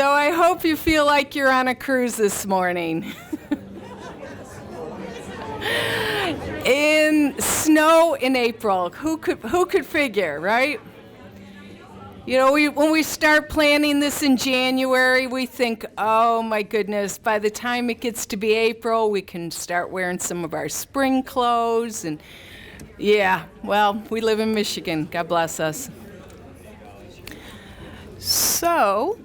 So I hope you feel like you're on a cruise this morning. In snow in April, who could figure, right? You know, when we start planning this in January, we think, oh my goodness, by the time it gets to be April, we can start wearing some of our spring clothes. And yeah, well, we live in Michigan. God bless us. So,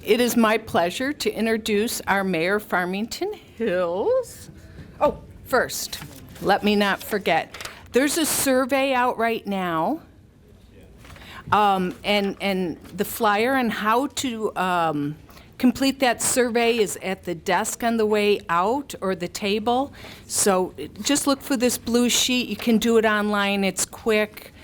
it is my pleasure to introduce our Mayor of Farmington Hills. Oh, first, let me not forget, there's a survey out right now. And the flyer on how to complete that survey is at the desk on the way out or the table. So just look for this blue sheet. You can do it online. It's quick.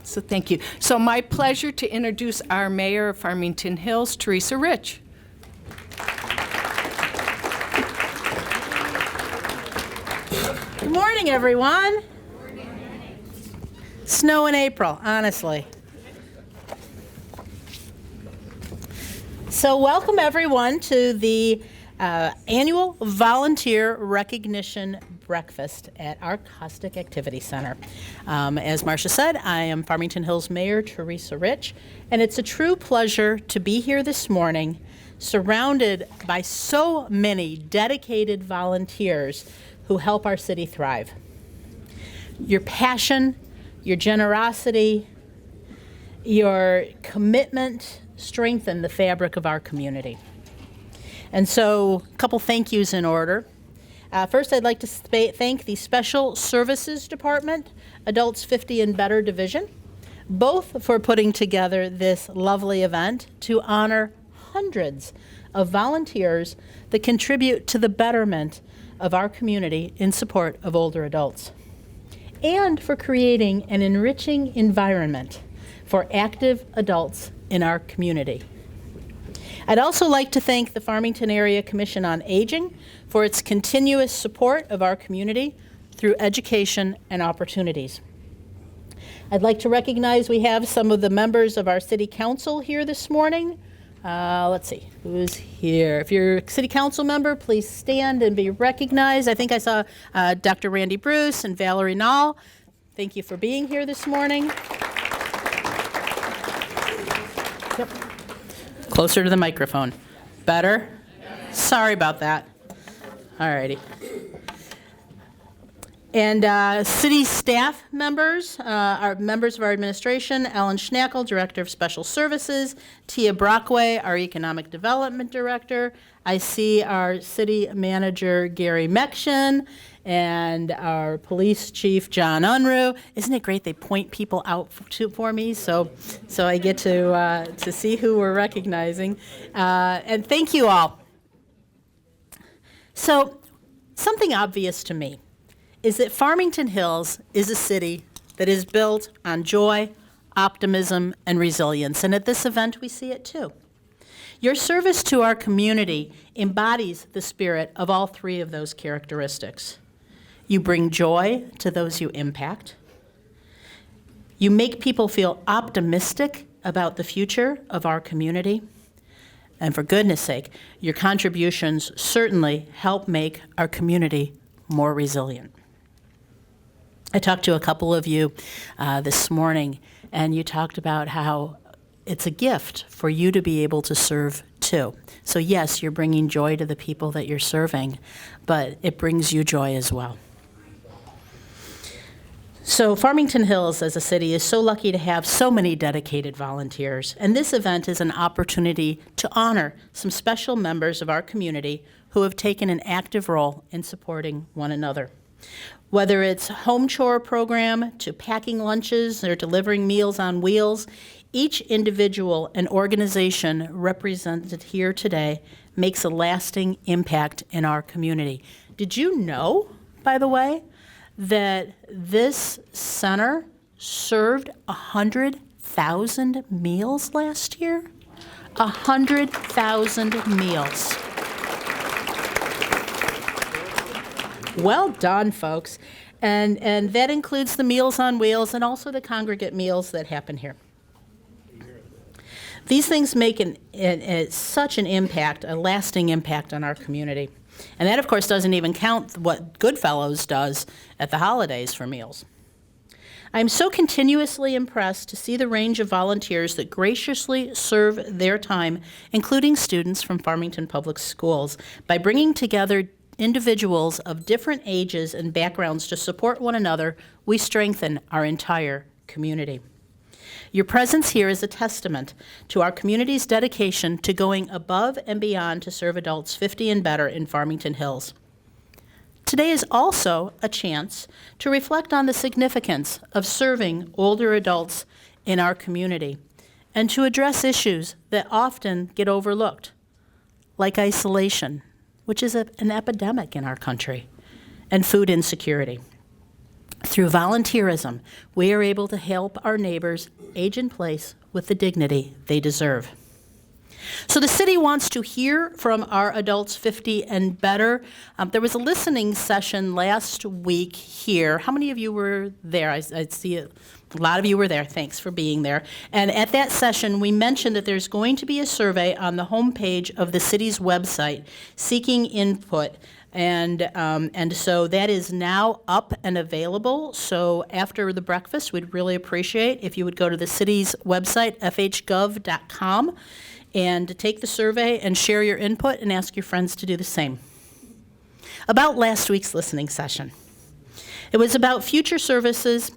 So thank you. So my pleasure to introduce our Mayor of Farmington Hills, Teresa Rich. Good morning, everyone. Snow in April, honestly. So welcome everyone to the annual Volunteer Recognition Breakfast at our Costick Activities Center. As Marcia said, I am Farmington Hills Mayor Teresa Rich, and it's a true pleasure to be here this morning, surrounded by so many dedicated volunteers who help our city thrive. Your passion, your generosity, your commitment strengthen the fabric of our community. And so, a couple thank yous in order. First, I'd like to thank the Special Services Department, Adults 50 and Better Division, both for putting together this lovely event to honor hundreds of volunteers that contribute to the betterment of our community in support of older adults, and for creating an enriching environment for active adults in our community. I'd also like to thank the Farmington Area Commission on Aging for its continuous support of our community through education and opportunities. I'd like to recognize we have some of the members of our City Council here this morning. Let's see, who's here? If you're a City Council member, please stand and be recognized. I think I saw Dr. Randy Bruce and Valerie Nall. Thank you for being here this morning. Yep. Closer to the microphone. Better? Sorry about that. All righty. And city staff members, our members of our administration, Ellen Schnackle, Director of Special Services, Tia Brockway, our Economic Development Director. I see our city manager, Gary Mekshin, and our police chief, John Unruh. Isn't it great they point people out for me, so I get to see who we're recognizing. And thank you all. So, something obvious to me is that Farmington Hills is a city that is built on joy, optimism, and resilience. And at this event, we see it too. Your service to our community embodies the spirit of all three of those characteristics. You bring joy to those you impact. You make people feel optimistic about the future of our community. And for goodness sake, your contributions certainly help make our community more resilient. I talked to a couple of you this morning, and you talked about how it's a gift for you to be able to serve too. So yes, you're bringing joy to the people that you're serving, but it brings you joy as well. So Farmington Hills as a city is so lucky to have so many dedicated volunteers, and this event is an opportunity to honor some special members of our community who have taken an active role in supporting one another. Whether it's home chore program to packing lunches or delivering Meals on Wheels, each individual and organization represented here today makes a lasting impact in our community. Did you know, by the way, that this center served 100,000 meals last year? 100,000 meals. Well done, folks. And that includes the Meals on Wheels and also the congregate meals that happen here. These things make such an impact, a lasting impact on our community. And that, of course, doesn't even count what Goodfellows does at the holidays for meals. I'm so continuously impressed to see the range of volunteers that graciously serve their time, including students from Farmington Public Schools, by bringing together individuals of different ages and backgrounds to support one another. We strengthen our entire community. Your presence here is a testament to our community's dedication to going above and beyond to serve adults 50 and better in Farmington Hills. Today is also a chance to reflect on the significance of serving older adults in our community and to address issues that often get overlooked, like isolation, which is an epidemic in our country, and food insecurity. Through volunteerism, we are able to help our neighbors age in place with the dignity they deserve. So the city wants to hear from our adults 50 and better. There was a listening session last week here. How many of you were there? I see a lot of you were there. Thanks for being there. And at that session, we mentioned that there's going to be a survey on the homepage of the city's website seeking input. And so that is now up and available. So after the breakfast, we'd really appreciate if you would go to the city's website, fhgov.com, and take the survey and share your input and ask your friends to do the same. About last week's listening session. It was about future services,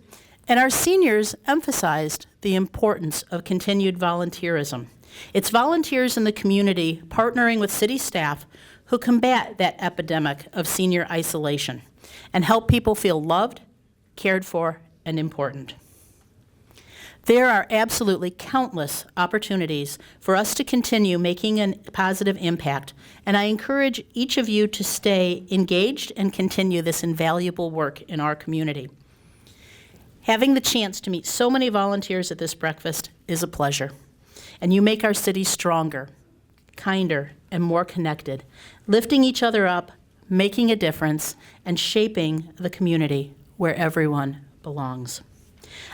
and our seniors emphasized the importance of continued volunteerism. It's volunteers in the community partnering with city staff who combat that epidemic of senior isolation and help people feel loved, cared for, and important. There are absolutely countless opportunities for us to continue making a positive impact, and I encourage each of you to stay engaged and continue this invaluable work in our community. Having the chance to meet so many volunteers at this breakfast is a pleasure, and you make our city stronger, kinder, and more connected, lifting each other up, making a difference, and shaping the community where everyone belongs.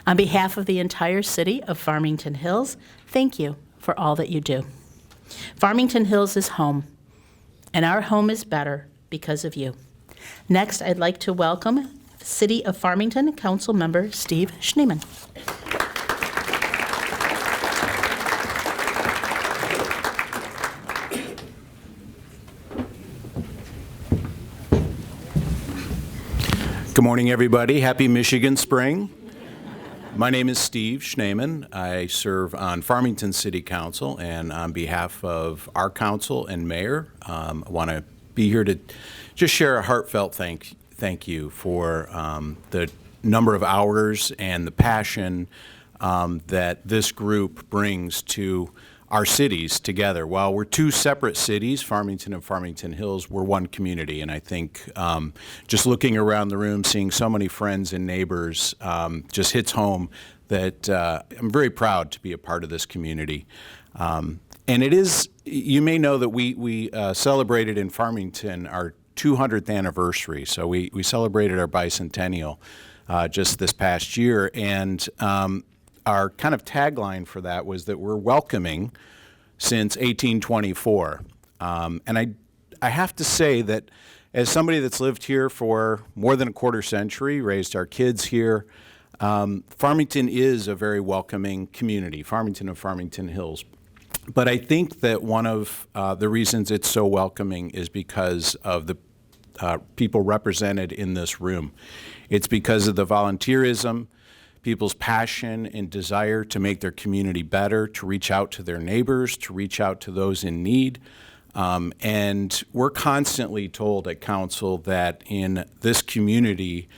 On behalf of the entire city of Farmington Hills, thank you for all that you do. Farmington Hills is home, and our home is better because of you. Next, I'd like to welcome City of Farmington Council Member Steve Schneeman. Good morning, everybody. Happy Michigan Spring. My name is Steve Schneeman. I serve on Farmington City Council, and on behalf of our council and mayor, I want to be here to just share a heartfelt thank you for the number of hours and the passion that this group brings to our cities together. While we're two separate cities, Farmington and Farmington Hills, we're one community. And I think just looking around the room, seeing so many friends and neighbors just hits home that I'm very proud to be a part of this community. And it is, you may know that we celebrated in Farmington our 200th anniversary. So we celebrated our bicentennial just this past year. And our kind of tagline for that was that we're welcoming since 1824. And I have to say that as somebody that's lived here for more than a quarter century, raised our kids here, Farmington is a very welcoming community, Farmington and Farmington Hills. But I think that one of the reasons it's so welcoming is because of the people represented in this room. It's because of the volunteerism, people's passion and desire to make their community better, to reach out to their neighbors, to reach out to those in need. And we're constantly told at council that in this community,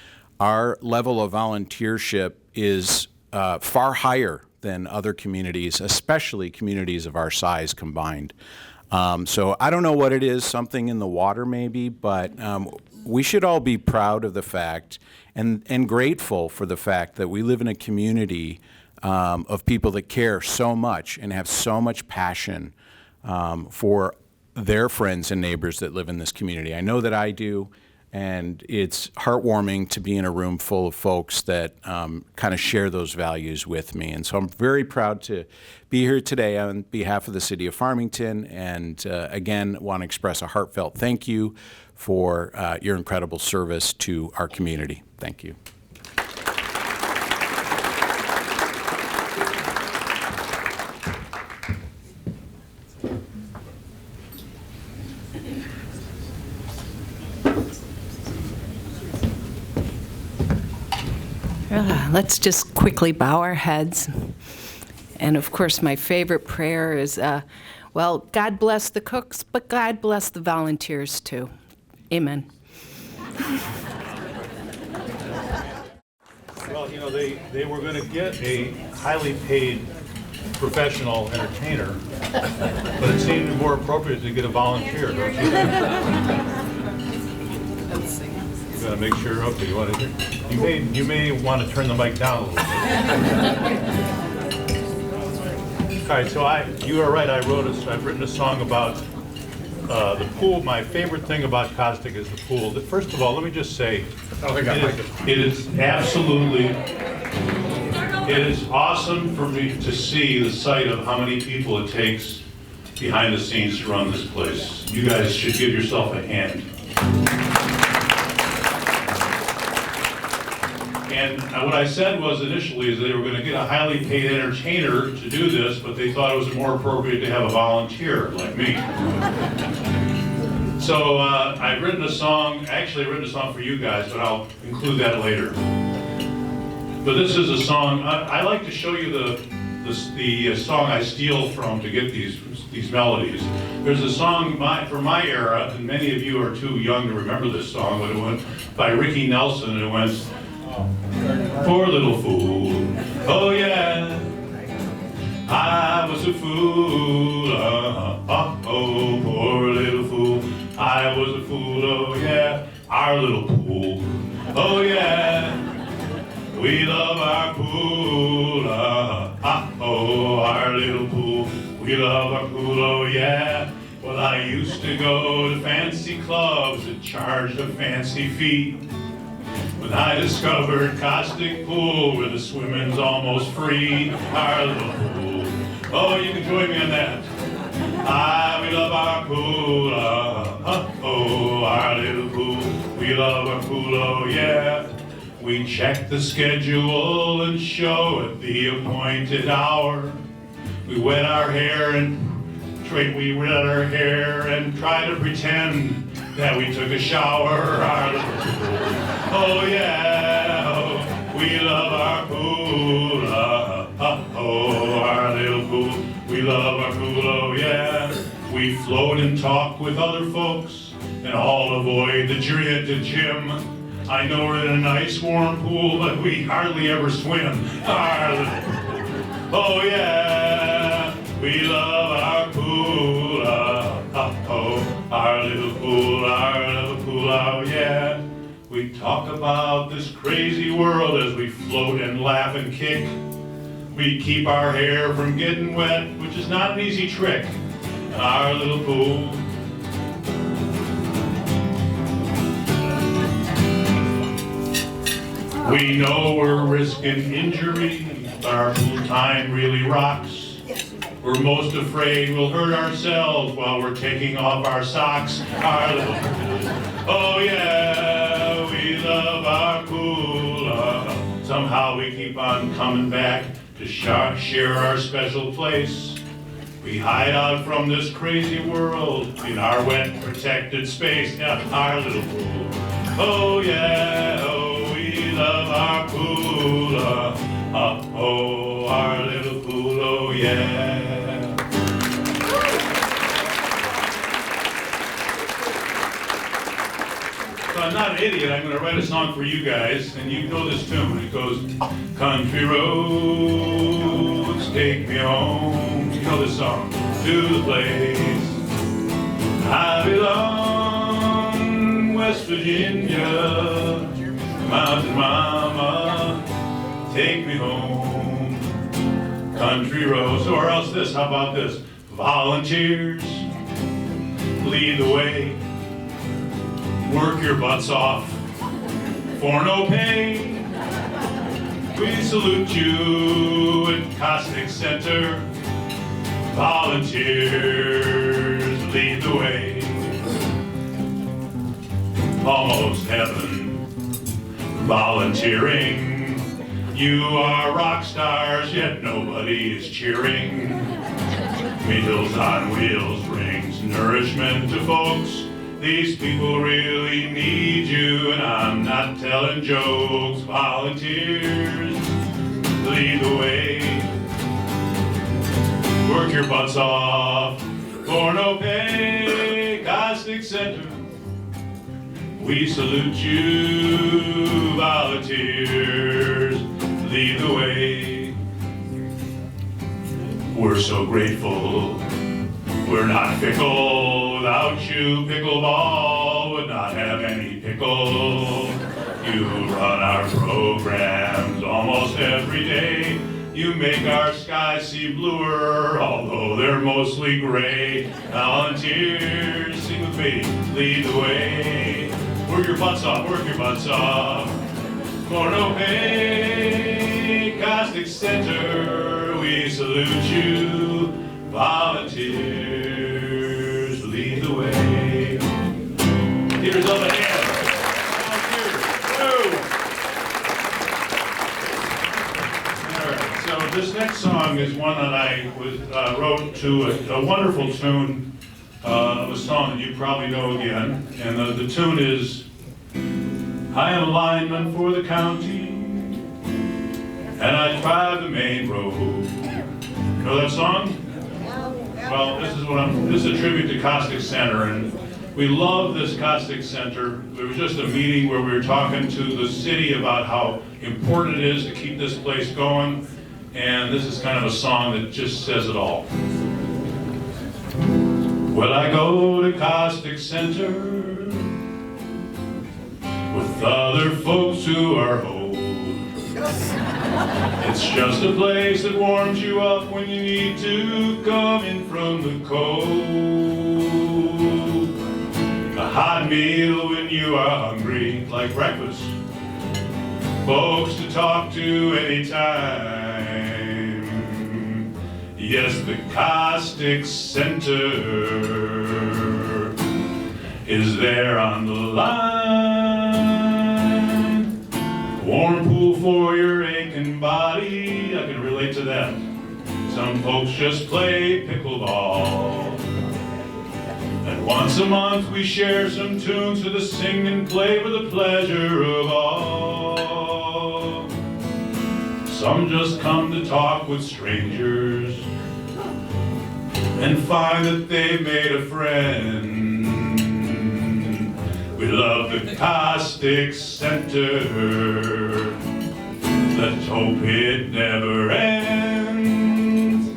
our level of volunteership is far higher than other communities, especially communities of our size combined. So I don't know what it is, something in the water maybe, but we should all be proud of the fact and grateful for the fact that we live in a community of people that care so much and have so much passion for their friends and neighbors that live in this community. I know that I do. And it's heartwarming to be in a room full of folks that kind of share those values with me. And so I'm very proud to be here today on behalf of the City of Farmington, and again, want to express a heartfelt thank you for your incredible service to our community. Thank you. Let's just quickly bow our heads. And of course, my favorite prayer is, well, God bless the cooks, but God bless the volunteers too. Amen. Well, you know, they were going to get a highly paid professional entertainer, but it seemed more appropriate to get a volunteer, don't you think? You gotta make sure. Okay, you may want to turn the mic down a little bit. All right, so you are right. I've written a song about the pool. My favorite thing about Costick is the pool. First of all, let me just say, it is awesome for me to see the sight of how many people it takes behind the scenes to run this place. You guys should give yourself a hand. And what I said was initially is they were going to get a highly paid entertainer to do this, but they thought it was more appropriate to have a volunteer like me. So I've written a song, actually I've written a song for you guys, but I'll include that later. But this is a song, I like to show you the song I steal from to get these melodies. There's a song from my era, and many of you are too young to remember this song, but it went by Ricky Nelson, and it went, poor little fool, oh yeah, I was a fool, oh, poor little fool, I was a fool, oh yeah, our little pool, oh yeah, we love our pool, oh, our little pool, we love our pool, oh yeah. Well, I used to go to fancy clubs that charged a fancy fee. When I discovered Costick Pool, where the swimming's almost free, our little pool. Oh, you can join me on that. We love our pool, oh, our little pool. We love our pool, oh yeah. We check the schedule and show at the appointed hour. We wet our hair and try to pretend that we took a shower, our little pool. Oh yeah, we love our pool, oh, our little pool. We love our pool, oh yeah. We float and talk with other folks and all avoid the gym. I know we're in a nice warm pool, but we hardly ever swim, our little pool. Oh yeah, we love our pool, oh, our little pool, oh yeah. We talk about this crazy world as we float and laugh and kick. We keep our hair from getting wet, which is not an easy trick, our little pool. We know we're risking injury, but our pool time really rocks. We're most afraid we'll hurt ourselves while we're taking off our socks, our little pool. Oh yeah, we love our pool. Somehow we keep on coming back to share our special place. We hide out from this crazy world in our wet, protected space, our little pool. Oh yeah, oh, we love our pool. Oh, our little pool, oh yeah. So I'm not an idiot. I'm going to write a song for you guys, and you know this tune. It goes, country roads take me home. You know this song. To the place I belong, West Virginia, Mountain Mama, take me home. Country roads, or else this. How about this? Volunteers lead the way. work your butts off for no pay. We salute you at Costick Center. Volunteers lead the way. Almost heaven, volunteering. You are rock stars, yet nobody is cheering. Meals on Wheels brings nourishment to folks. These people really need you, and I'm not telling jokes. Volunteers, lead the way. Work your butts off for no pay. Costick Center, we salute you. Volunteers, lead the way. We're so grateful, we're not fickle. Without you, pickleball would not have any pickle. You run our programs almost every day. You make our skies seem bluer, although they're mostly gray. Volunteers, sing with me, lead the way. Work your butts off, work your butts off. For no pay, Costick Center, we salute you. Volunteers, lead the way. Here's up ahead. Volunteers, go. All right, so this next song is one that I wrote to a wonderful tune of a song that you probably know again. And the tune is, I am a lineman for the county, and I drive the main road. Know that song? Well, this is a tribute to Costick Center, and we love this Costick Center. There was just a meeting where we were talking to the city about how important it is to keep this place going, and this is kind of a song that just says it all. Well, I go to Costick Center with other folks who are old. It's just a place that warms you up when you need to come in from the cold. A hot meal when you are hungry, like breakfast. Folks to talk to anytime. Yes, the Costick Center is there on the line. Warm pool for your aching body, I can relate to that. Some folks just play pickleball. And once a month we share some tunes for the sing and play for the pleasure of all. Some just come to talk with strangers and find that they've made a friend. We love the Costick Center. Let's hope it never ends.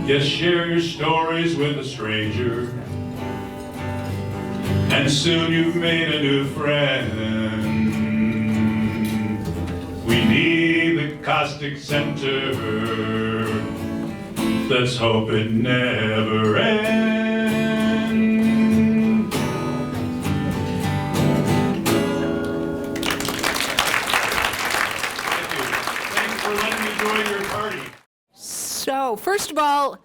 Yes, share your stories with a stranger, and soon you've made a new friend. We need the Costick Center. Let's hope it never ends. So, first of all,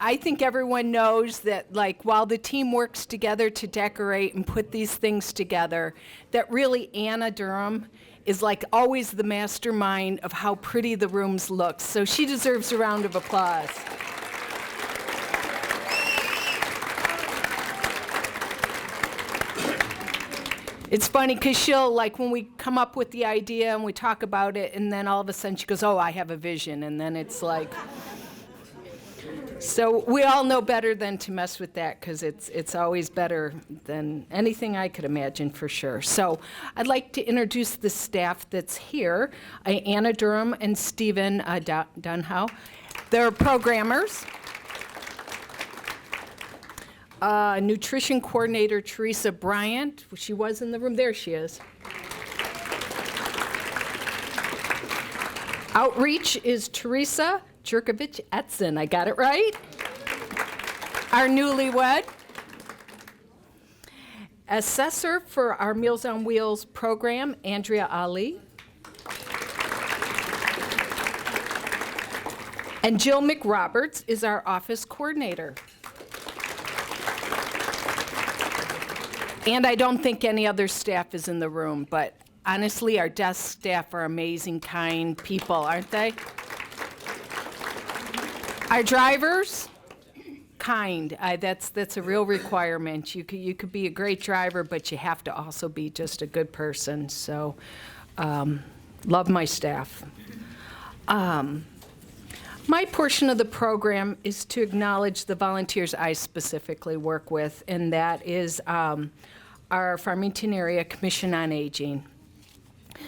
I think everyone knows that, like, while the team works together to decorate and put these things together, that really Anna Durham is, like, always the mastermind of how pretty the rooms look. So she deserves a round of applause. It's funny because she'll, like, when we come up with the idea and we talk about it, and then all of a sudden she goes, oh, I have a vision. And then it's like, so we all know better than to mess with that, because it's always better than anything I could imagine, for sure. So I'd like to introduce the staff that's here, Anna Durham and Stephen Dunhow. They're programmers. Nutrition coordinator Teresa Bryant. She was in the room. There she is. Outreach is Teresa Jerkovich Etzen. I got it right? Our newlywed. Assessor for our Meals on Wheels program, Andrea Ali. And Jill McRoberts is our office coordinator. And I don't think any other staff is in the room, but honestly, our desk staff are amazing, kind people, aren't they? Our drivers, kind. That's a real requirement. You could be a great driver, but you have to also be just a good person. So, love my staff. My portion of the program is to acknowledge the volunteers I specifically work with, and that is our Farmington Area Commission on Aging.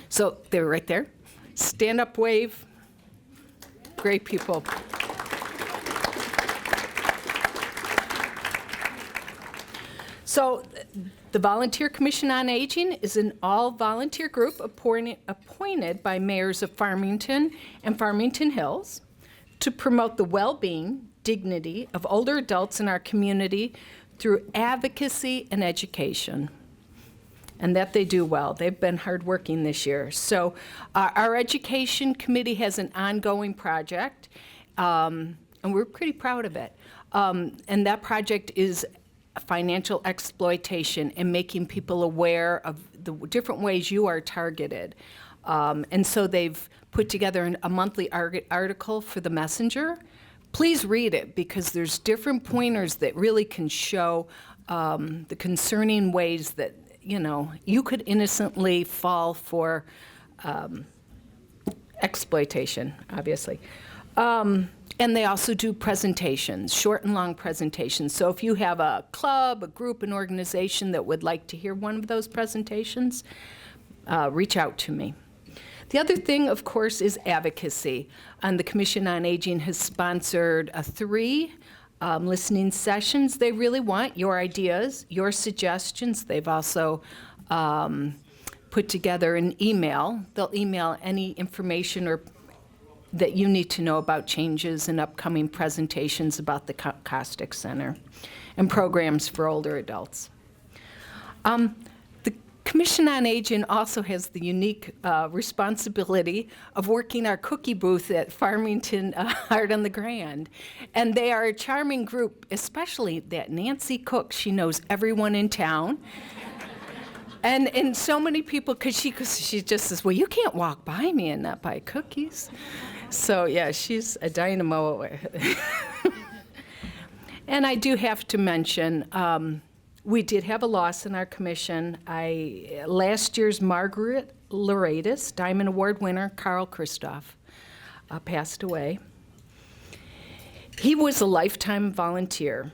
So they're right there. Stand up, wave. Great people. So the Volunteer Commission on Aging is an all-volunteer group appointed by mayors of Farmington and Farmington Hills to promote the well-being, dignity of older adults in our community through advocacy and education. And that they do well. They've been hardworking this year. So our education committee has an ongoing project, and we're pretty proud of it. And that project is financial exploitation and making people aware of the different ways you are targeted. And so they've put together a monthly article for the Messenger. Please read it, because there's different pointers that really can show the concerning ways that, you know, you could innocently fall for exploitation, obviously. And they also do presentations, short and long presentations. So if you have a club, a group, an organization that would like to hear one of those presentations, reach out to me. The other thing, of course, is advocacy. And the Commission on Aging has sponsored 3 listening sessions. They really want your ideas, your suggestions. They've also put together an email. They'll email any information or that you need to know about changes and upcoming presentations about the Costick Center and programs for older adults. The Commission on Aging also has the unique responsibility of working our cookie booth at Farmington Art on the Grand. And they are a charming group, especially that Nancy Cook. She knows everyone in town. And so many people, because she just says, well, you can't walk by me and not buy cookies. So, yeah, she's a dynamo. And I do have to mention, we did have a loss in our commission. Last year's Margaret Loratus Diamond Award winner, Carl Christoph, passed away. He was a lifetime volunteer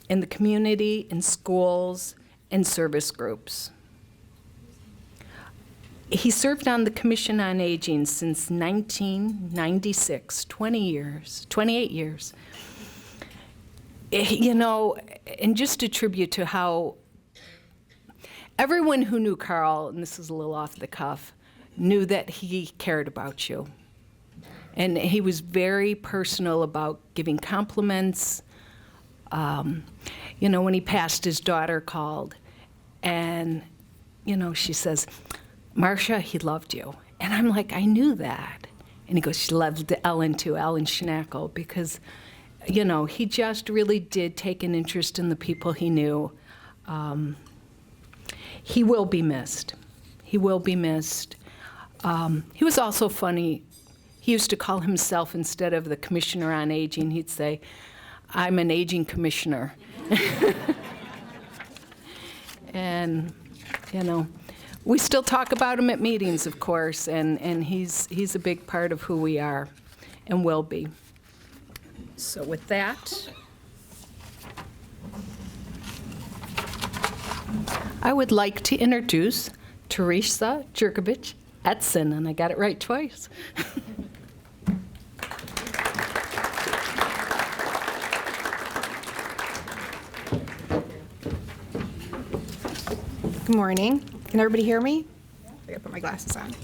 in the community, in schools, and service groups. He served on the Commission on Aging since 1996, 28 years. You know, and just a tribute to how everyone who knew Carl, and this is a little off the cuff, knew that he cared about you. And he was very personal about giving compliments. You know, when he passed, his daughter called, and, you know, she says, Marcia, he loved you. And I'm like, I knew that. And he goes, she loved Ellen too, Ellen Schnackle, because, you know, he just really did take an interest in the people he knew. He will be missed. He will be missed. He was also funny. He used to call himself, instead of the Commissioner on Aging, he'd say, I'm an aging commissioner. And, you know, we still talk about him at meetings, of course, and he's a big part of who we are and will be. So with that, I would like to introduce Teresa Jerkovich Etson, and I got it right twice. Good morning. Can everybody hear me? I gotta put my glasses on.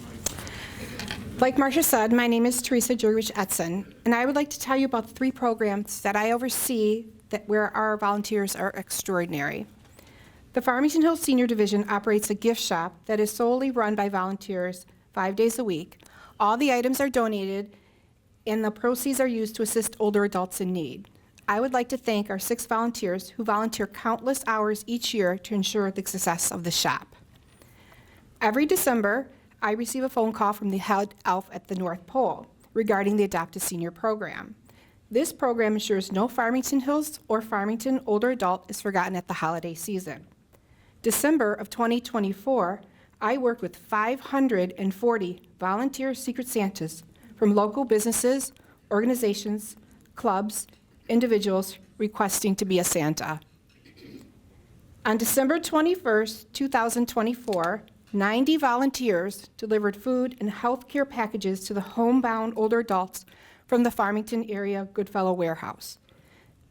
Like Marcia said, my name is Teresa Jurgich Etson, and I would like to tell you about the 3 programs that I oversee where our volunteers are extraordinary. The Farmington Hills Senior Division operates a gift shop that is solely run by volunteers 5 days a week. All the items are donated, and the proceeds are used to assist older adults in need. I would like to thank our 6 volunteers who volunteer countless hours each year to ensure the success of the shop. Every December, I receive a phone call from the head elf at the North Pole regarding the Adopt a Senior program. This program ensures no Farmington Hills or Farmington older adult is forgotten at the holiday season. December of 2024, I worked with 540 volunteer Secret Santas from local businesses, organizations, clubs, individuals requesting to be a Santa. On December 21st, 2024, 90 volunteers delivered food and health care packages to the homebound older adults from the Farmington area Goodfellow Warehouse.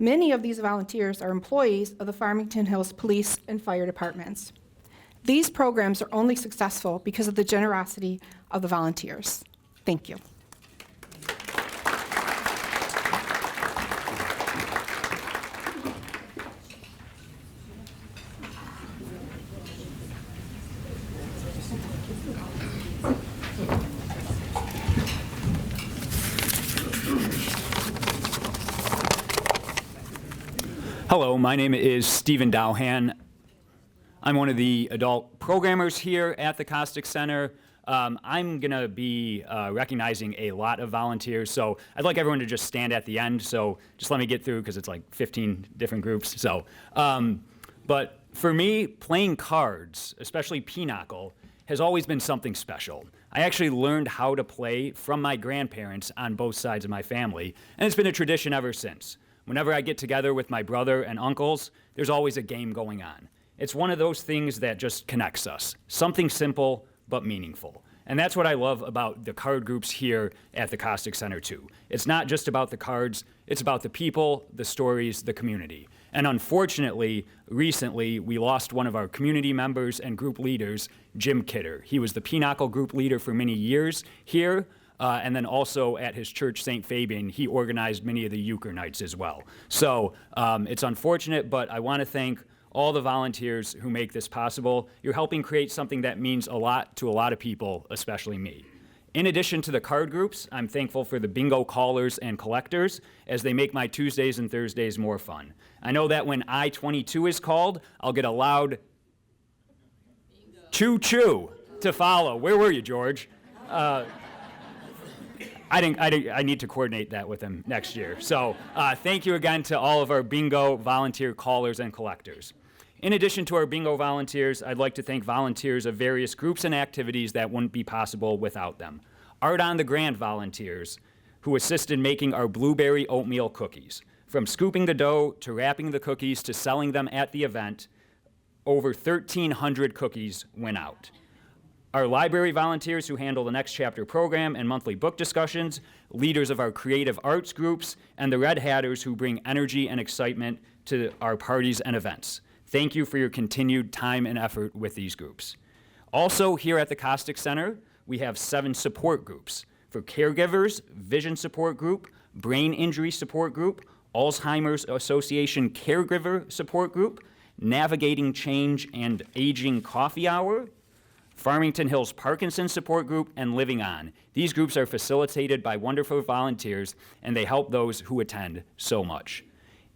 Many of these volunteers are employees of the Farmington Hills Police and Fire Departments. These programs are only successful because of the generosity of the volunteers. Thank you. Hello, my name is Stephen Dowhan. I'm one of the adult programmers here at the Costick Center. I'm going to be recognizing a lot of volunteers, so I'd like everyone to just stand at the end, so just let me get through because it's like 15 different groups. But for me, playing cards, especially pinochle, has always been something special. I actually learned how to play from my grandparents on both sides of my family, and it's been a tradition ever since. Whenever I get together with my brother and uncles, there's always a game going on. It's one of those things that just connects us. Something simple, but meaningful. And that's what I love about the card groups here at the Costick Center too. It's not just about the cards, it's about the people, the stories, the community. And unfortunately, recently, we lost one of our community members and group leaders, Jim Kidder. He was the pinochle group leader for many years here, and then also at his church, St. Fabian, he organized many of the Euchre nights as well. So it's unfortunate, but I want to thank all the volunteers who make this possible. You're helping create something that means a lot to a lot of people, especially me. In addition to the card groups, I'm thankful for the bingo callers and collectors as they make my Tuesdays and Thursdays more fun. I know that when I-22 is called, I'll get a loud choo-choo to follow. Where were you, George? I need to coordinate that with him next year. So thank you again to all of our bingo volunteer callers and collectors. In addition to our bingo volunteers, I'd like to thank volunteers of various groups and activities that wouldn't be possible without them. Art on the Grand volunteers who assist in making our blueberry oatmeal cookies. From scooping the dough to wrapping the cookies to selling them at the event, over 1,300 cookies went out. Our library volunteers who handle the Next Chapter program and monthly book discussions, leaders of our creative arts groups, and the Red Hatters who bring energy and excitement to our parties and events. Thank you for your continued time and effort with these groups. Also, here at the Costick Center, we have 7 support groups for caregivers, vision support group, brain injury support group, Alzheimer's Association caregiver support group, navigating change and aging coffee hour, Farmington Hills Parkinson's Support Group, and Living On. These groups are facilitated by wonderful volunteers, and they help those who attend so much.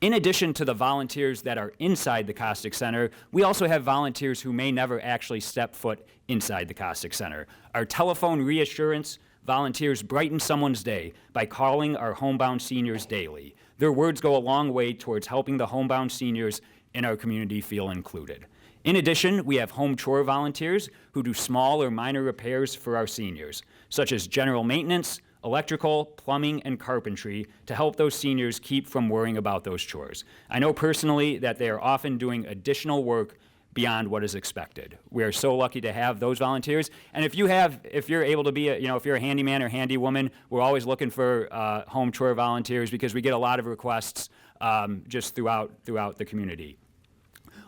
In addition to the volunteers that are inside the Costick Center, we also have volunteers who may never actually step foot inside the Costick Center. Our telephone reassurance volunteers brighten someone's day by calling our homebound seniors daily. Their words go a long way towards helping the homebound seniors in our community feel included. In addition, we have home chore volunteers who do small or minor repairs for our seniors, such as general maintenance, electrical, plumbing, and carpentry to help those seniors keep from worrying about those chores. I know personally that they are often doing additional work beyond what is expected. We are so lucky to have those volunteers. And if you're able to be, if you're a handyman or handywoman, we're always looking for home chore volunteers because we get a lot of requests just throughout the community.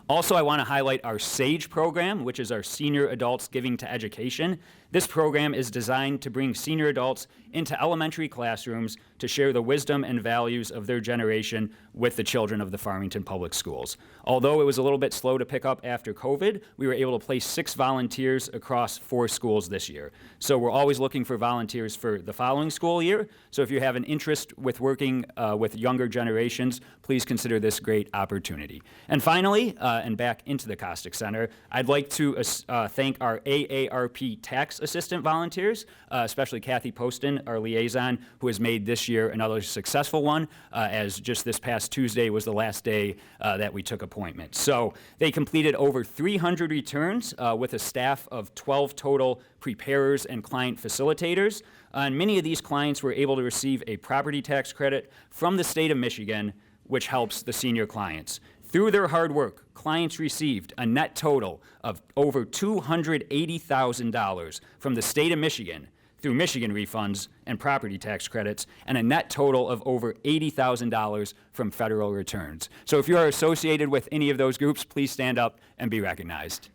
Also, I want to highlight our SAGE program, which is our Senior Adults Giving to Education. This program is designed to bring senior adults into elementary classrooms to share the wisdom and values of their generation with the children of the Farmington Public Schools. Although it was a little bit slow to pick up after COVID, we were able to place 6 volunteers across 4 schools this year. So we're always looking for volunteers for the following school year. So if you have an interest with working with younger generations, please consider this great opportunity. And finally, and back into the Costick Center, I'd like to thank our AARP tax assistant volunteers, especially Kathy Poston, our liaison, who has made this year another successful one, as just this past Tuesday was the last day that we took appointments. So they completed over 300 returns with a staff of 12 total preparers and client facilitators. And many of these clients were able to receive a property tax credit from the state of Michigan, which helps the senior clients. Through their hard work, clients received a net total of over $280,000 from the state of Michigan through Michigan refunds and property tax credits, and a net total of over $80,000 from federal returns. So if you are associated with any of those groups, please stand up and be recognized.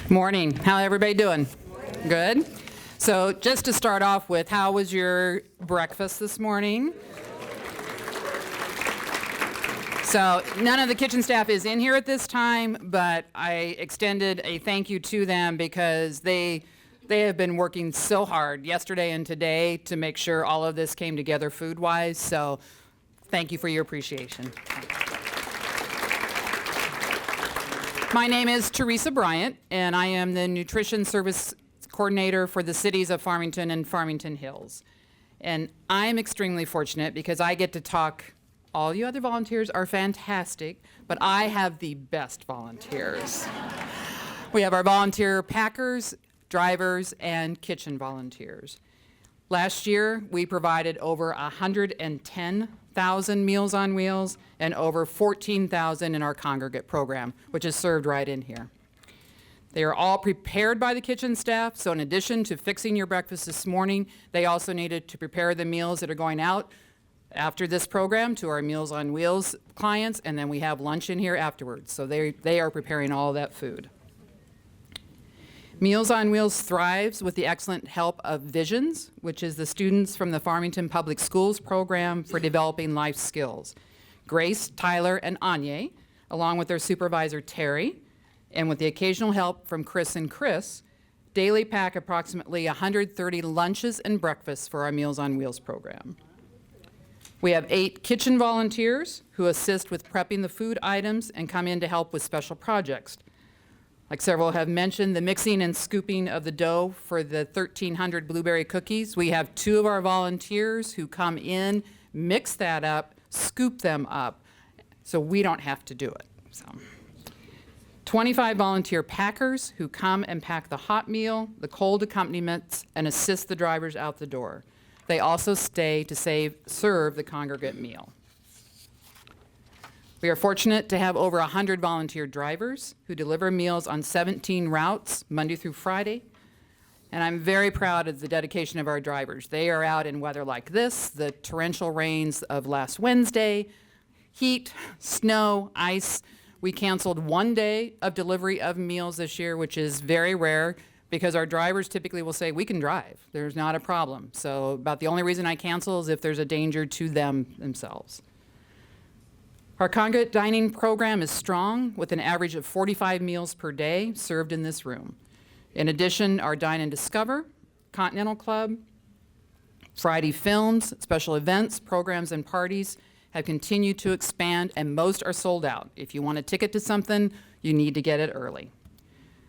Morning. How everybody doing? Good. So just to start off with, how was your breakfast this morning? So none of the kitchen staff is in here at this time, but I extended a thank you to them because they have been working so hard yesterday and today to make sure all of this came together food-wise. So thank you for your appreciation. My name is Teresa Bryant, and I am the Nutrition Service Coordinator for the cities of Farmington and Farmington Hills. And I'm extremely fortunate because I get to talk. All you other volunteers are fantastic, but I have the best volunteers. We have our volunteer packers, drivers, and kitchen volunteers. Last year, we provided over 110,000 Meals on Wheels and over 14,000 in our congregate program, which is served right in here. They are all prepared by the kitchen staff, so in addition to fixing your breakfast this morning, they also needed to prepare the meals that are going out after this program to our Meals on Wheels clients, and then we have lunch in here afterwards. So they are preparing all that food. Meals on Wheels thrives with the excellent help of Visions, which is the students from the Farmington Public Schools program for developing life skills. Grace, Tyler, and Anya, along with their supervisor Terry, and with the occasional help from Chris and Chris, daily pack approximately 130 lunches and breakfasts for our Meals on Wheels program. We have 8 kitchen volunteers who assist with prepping the food items and come in to help with special projects. Like several have mentioned, the mixing and scooping of the dough for the 1,300 blueberry cookies. We have 2 of our volunteers who come in, mix that up, scoop them up, so we don't have to do it. So, 25 volunteer packers who come and pack the hot meal, the cold accompaniments, and assist the drivers out the door. They also stay to serve the congregate meal. We are fortunate to have over 100 volunteer drivers who deliver meals on 17 routes, Monday through Friday. And I'm very proud of the dedication of our drivers. They are out in weather like this, the torrential rains of last Wednesday, heat, snow, ice. We canceled 1 day of delivery of meals this year, which is very rare, because our drivers typically will say, we can drive, there's not a problem. So about the only reason I cancel is if there's a danger to them themselves. Our congregate dining program is strong with an average of 45 meals per day served in this room. In addition, our Dine and Discover, Continental Club, Friday Films, special events, programs, and parties have continued to expand, and most are sold out. If you want a ticket to something, you need to get it early.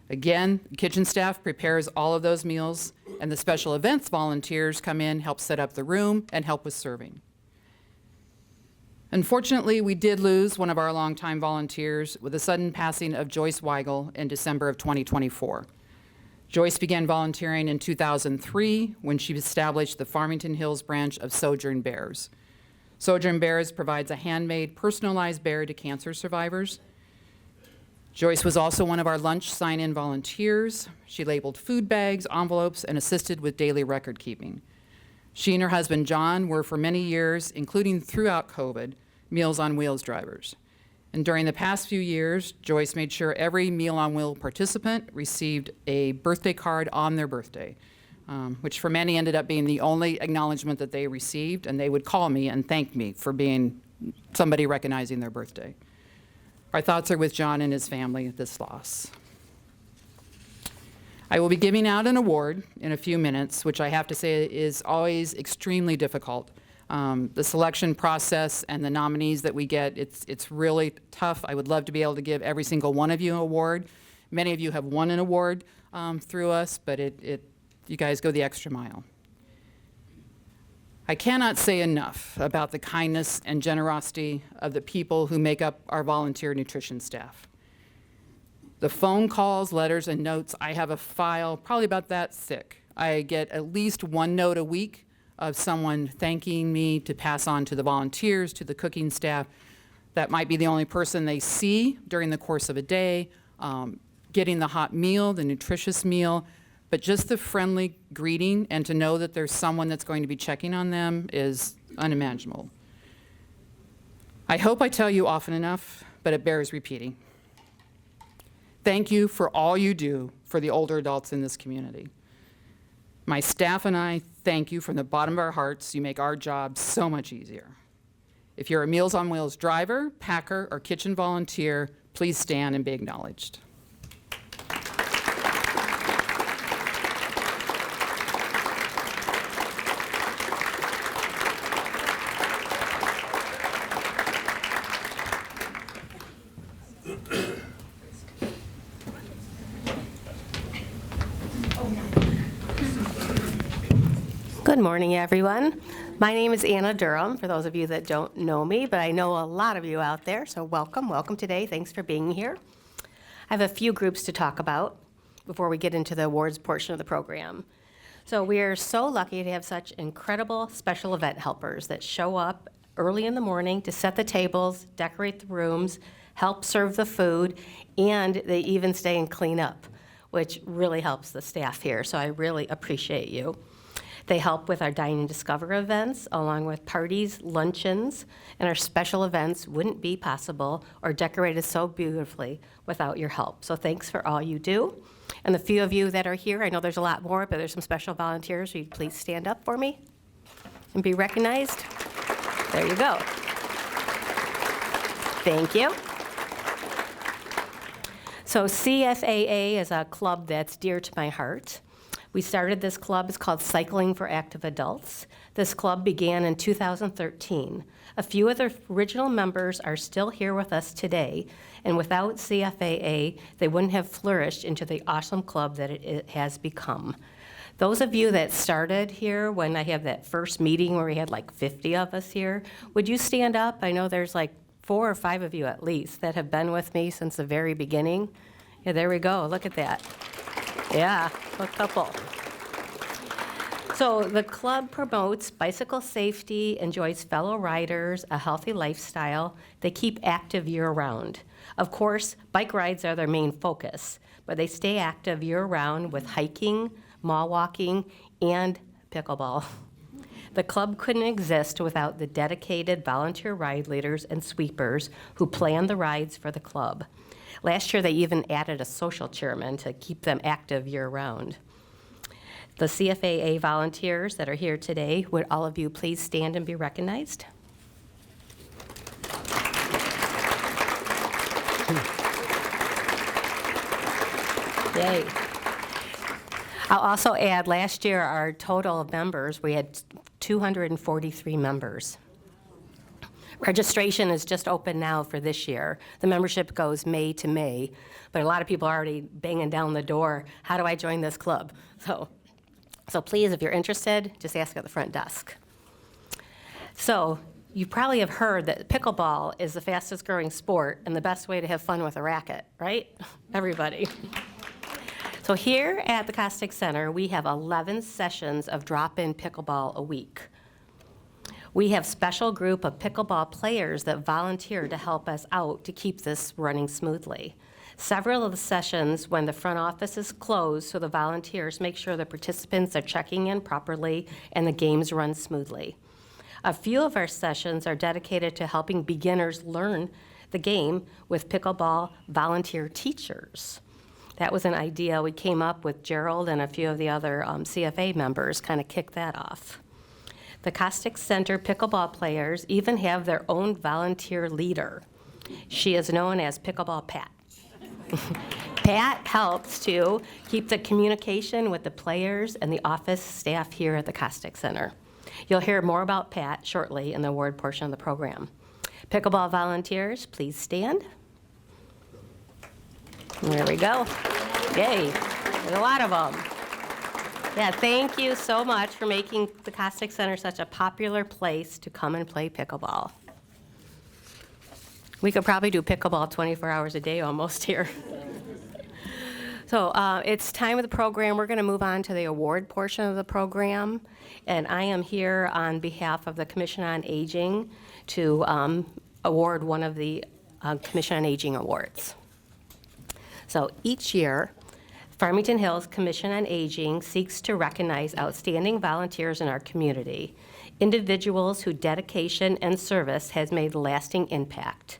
Again, kitchen staff prepares all of those meals, and the special events volunteers come in, help set up the room, and help with serving. Unfortunately, we did lose one of our longtime volunteers with the sudden passing of Joyce Weigel in December of 2024. Joyce began volunteering in 2003 when she established the Farmington Hills branch of Sojourn Bears. Sojourn Bears provides a handmade, personalized bear to cancer survivors. Joyce was also one of our lunch sign-in volunteers. She labeled food bags, envelopes, and assisted with daily record keeping. She and her husband, John, were for many years, including throughout COVID, Meals on Wheels drivers. And during the past few years, Joyce made sure every Meal on Wheels participant received a birthday card on their birthday, which for many ended up being the only acknowledgement that they received, and they would call me and thank me for being somebody recognizing their birthday. Our thoughts are with John and his family at this loss. I will be giving out an award in a few minutes, which I have to say is always extremely difficult. The selection process and the nominees that we get, it's really tough. I would love to be able to give every single one of you an award. Many of you have won an award through us, but you guys go the extra mile. I cannot say enough about the kindness and generosity of the people who make up our volunteer nutrition staff. The phone calls, letters, and notes, I have a file probably about that thick. I get at least one note a week of someone thanking me to pass on to the volunteers, to the cooking staff. That might be the only person they see during the course of a day, getting the hot meal, the nutritious meal, but just the friendly greeting and to know that there's someone that's going to be checking on them is unimaginable. I hope I tell you often enough, but it bears repeating. Thank you for all you do for the older adults in this community. My staff and I thank you from the bottom of our hearts. You make our job so much easier. If you're a Meals on Wheels driver, packer, or kitchen volunteer, please stand and be acknowledged. Good morning, everyone. My name is Anna Durham, for those of you that don't know me, but I know a lot of you out there, so welcome today. Thanks for being here. I have a few groups to talk about before we get into the awards portion of the program. So we are so lucky to have such incredible special event helpers that show up early in the morning to set the tables, decorate the rooms, help serve the food, and they even stay and clean up, which really helps the staff here, so I really appreciate you. They help with our Dine and Discover events, along with parties, luncheons, and our special events wouldn't be possible or decorated so beautifully without your help. So thanks for all you do. And the few of you that are here, I know there's a lot more, but there's some special volunteers. Will you please stand up for me and be recognized? There you go. Thank you. So CFAA is a club that's dear to my heart. We started this club, it's called Cycling for Active Adults. This club began in 2013. A few of the original members are still here with us today, and without CFAA, they wouldn't have flourished into the awesome club that it has become. Those of you that started here when I have that first meeting where we had like 50 of us here, would you stand up? I know there's like 4 or 5 of you at least that have been with me since the very beginning. Yeah, there we go, look at that. Yeah, a couple. So the club promotes bicycle safety, enjoys fellow riders, a healthy lifestyle. They keep active year-round. Of course, bike rides are their main focus, but they stay active year-round with hiking, mall walking, and pickleball. The club couldn't exist without the dedicated volunteer ride leaders and sweepers who plan the rides for the club. Last year, they even added a social chairman to keep them active year-round. The CFAA volunteers that are here today, would all of you please stand and be recognized? Yay. I'll also add, last year, our total of members, we had 243 members. Registration is just open now for this year. The membership goes May to May, but a lot of people are already banging down the door, how do I join this club? So please, if you're interested, just ask at the front desk. So you probably have heard that pickleball is the fastest growing sport and the best way to have fun with a racket, right? Everybody. So here at the Costick Center, we have 11 sessions of drop-in pickleball a week. We have special group of pickleball players that volunteer to help us out to keep this running smoothly. Several of the sessions when the front office is closed, so the volunteers make sure the participants are checking in properly and the games run smoothly. A few of our sessions are dedicated to helping beginners learn the game with pickleball volunteer teachers. That was an idea we came up with. Gerald and a few of the other CFA members kind of kicked that off. The Costick Center pickleball players even have their own volunteer leader. She is known as Pickleball Pat. Pat helps to keep the communication with the players and the office staff here at the Costick Center. You'll hear more about Pat shortly in the award portion of the program. Pickleball volunteers, please stand. There we go. Yay, there's a lot of them. Yeah, thank you so much for making the Costick Center such a popular place to come and play pickleball. We could probably do pickleball 24 hours a day almost here. So it's time of the program. We're going to move on to the award portion of the program. And I am here on behalf of the Commission on Aging to award one of the Commission on Aging awards. So each year, Farmington Hills Commission on Aging seeks to recognize outstanding volunteers in our community, individuals whose dedication and service has made lasting impact.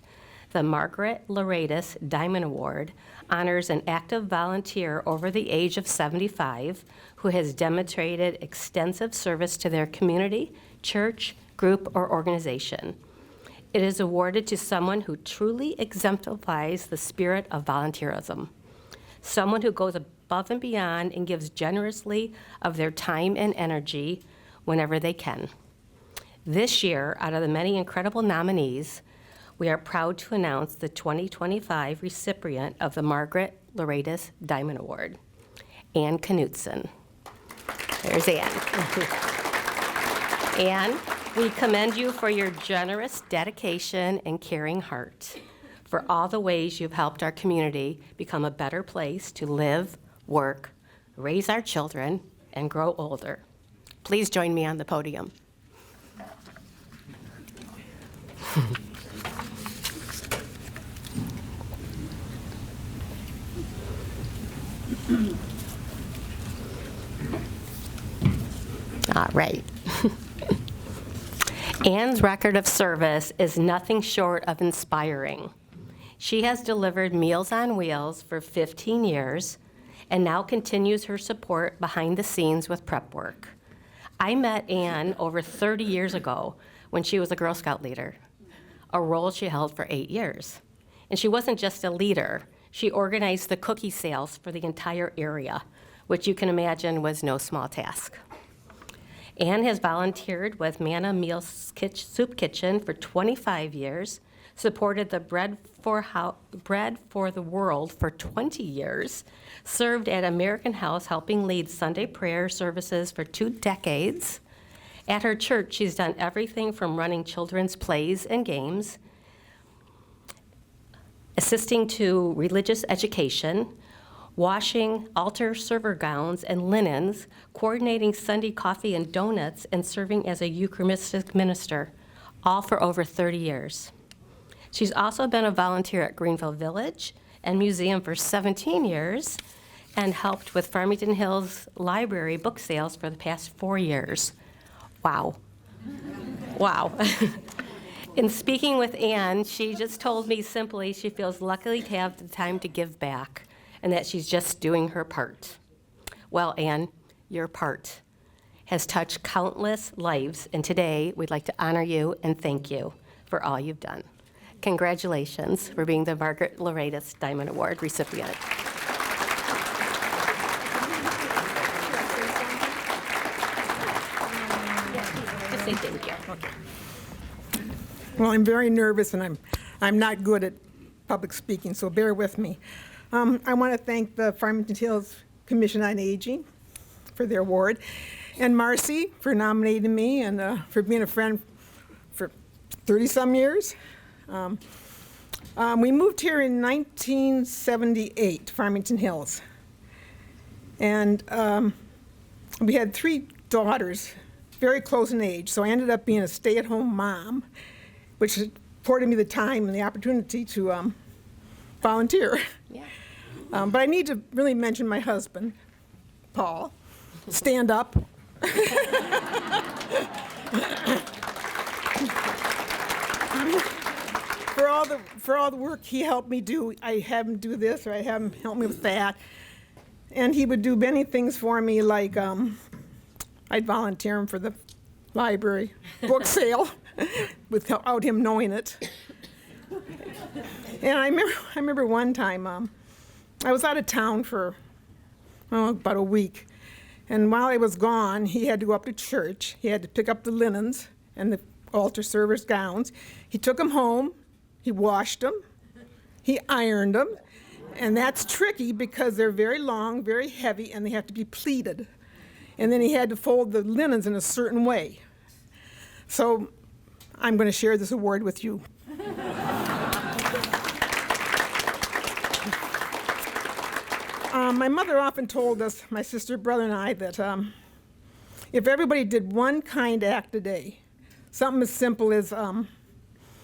The Margaret Loredas Diamond Award honors an active volunteer over the age of 75 who has demonstrated extensive service to their community, church, group, or organization. It is awarded to someone who truly exemplifies the spirit of volunteerism, someone who goes above and beyond and gives generously of their time and energy whenever they can. This year, out of the many incredible nominees, we are proud to announce the 2025 recipient of the Margaret Loredas Diamond Award, Ann Knutson. There's Ann. Ann, we commend you for your generous dedication and caring heart, for all the ways you've helped our community become a better place to live, work, raise our children, and grow older. Please join me on the podium. All right. Ann's record of service is nothing short of inspiring. She has delivered Meals on Wheels for 15 years and now continues her support behind the scenes with prep work. I met Ann over 30 years ago when she was a Girl Scout leader, a role she held for 8 years. And she wasn't just a leader, she organized the cookie sales for the entire area, which you can imagine was no small task. Ann has volunteered with Manna Meal Soup Kitchen for 25 years, supported the Bread for the World for 20 years, served at American House helping lead Sunday prayer services for 2 decades. At her church, she's done everything from running children's plays and games, assisting to religious education, washing altar server gowns and linens, coordinating Sunday coffee and donuts, and serving as a Eucharistic minister, all for over 30 years. She's also been a volunteer at Greenville Village and Museum for 17 years and helped with Farmington Hills Library book sales for the past 4 years. Wow. Wow. In speaking with Ann, she just told me simply she feels lucky to have the time to give back and that she's just doing her part. Well, Ann, your part has touched countless lives, and today we'd like to honor you and thank you for all you've done. Congratulations for being the Margaret Loredas Diamond Award recipient. Just say thank you. Okay. Well, I'm very nervous, and I'm not good at public speaking, so bear with me. I want to thank the Farmington Hills Commission on Aging for their award, and Marcy for nominating me and for being a friend for 30-some years. We moved here in 1978, Farmington Hills. And we had 3 daughters, very close in age, so I ended up being a stay-at-home mom, which afforded me the time and the opportunity to volunteer. Yeah. But I need to really mention my husband, Paul. Stand up. For all the work he helped me do, I have him do this, or I have him help me with that. And he would do many things for me, like I'd volunteer him for the library book sale without him knowing it. And I remember one time I was out of town for about a week. And while I was gone, he had to go up to church. He had to pick up the linens and the altar servers' gowns. He took them home. He washed them. He ironed them. And that's tricky because they're very long, very heavy, and they have to be pleated. And then he had to fold the linens in a certain way. So I'm going to share this award with you. My mother often told us, my sister, brother, and I, that if everybody did one kind act a day, something as simple as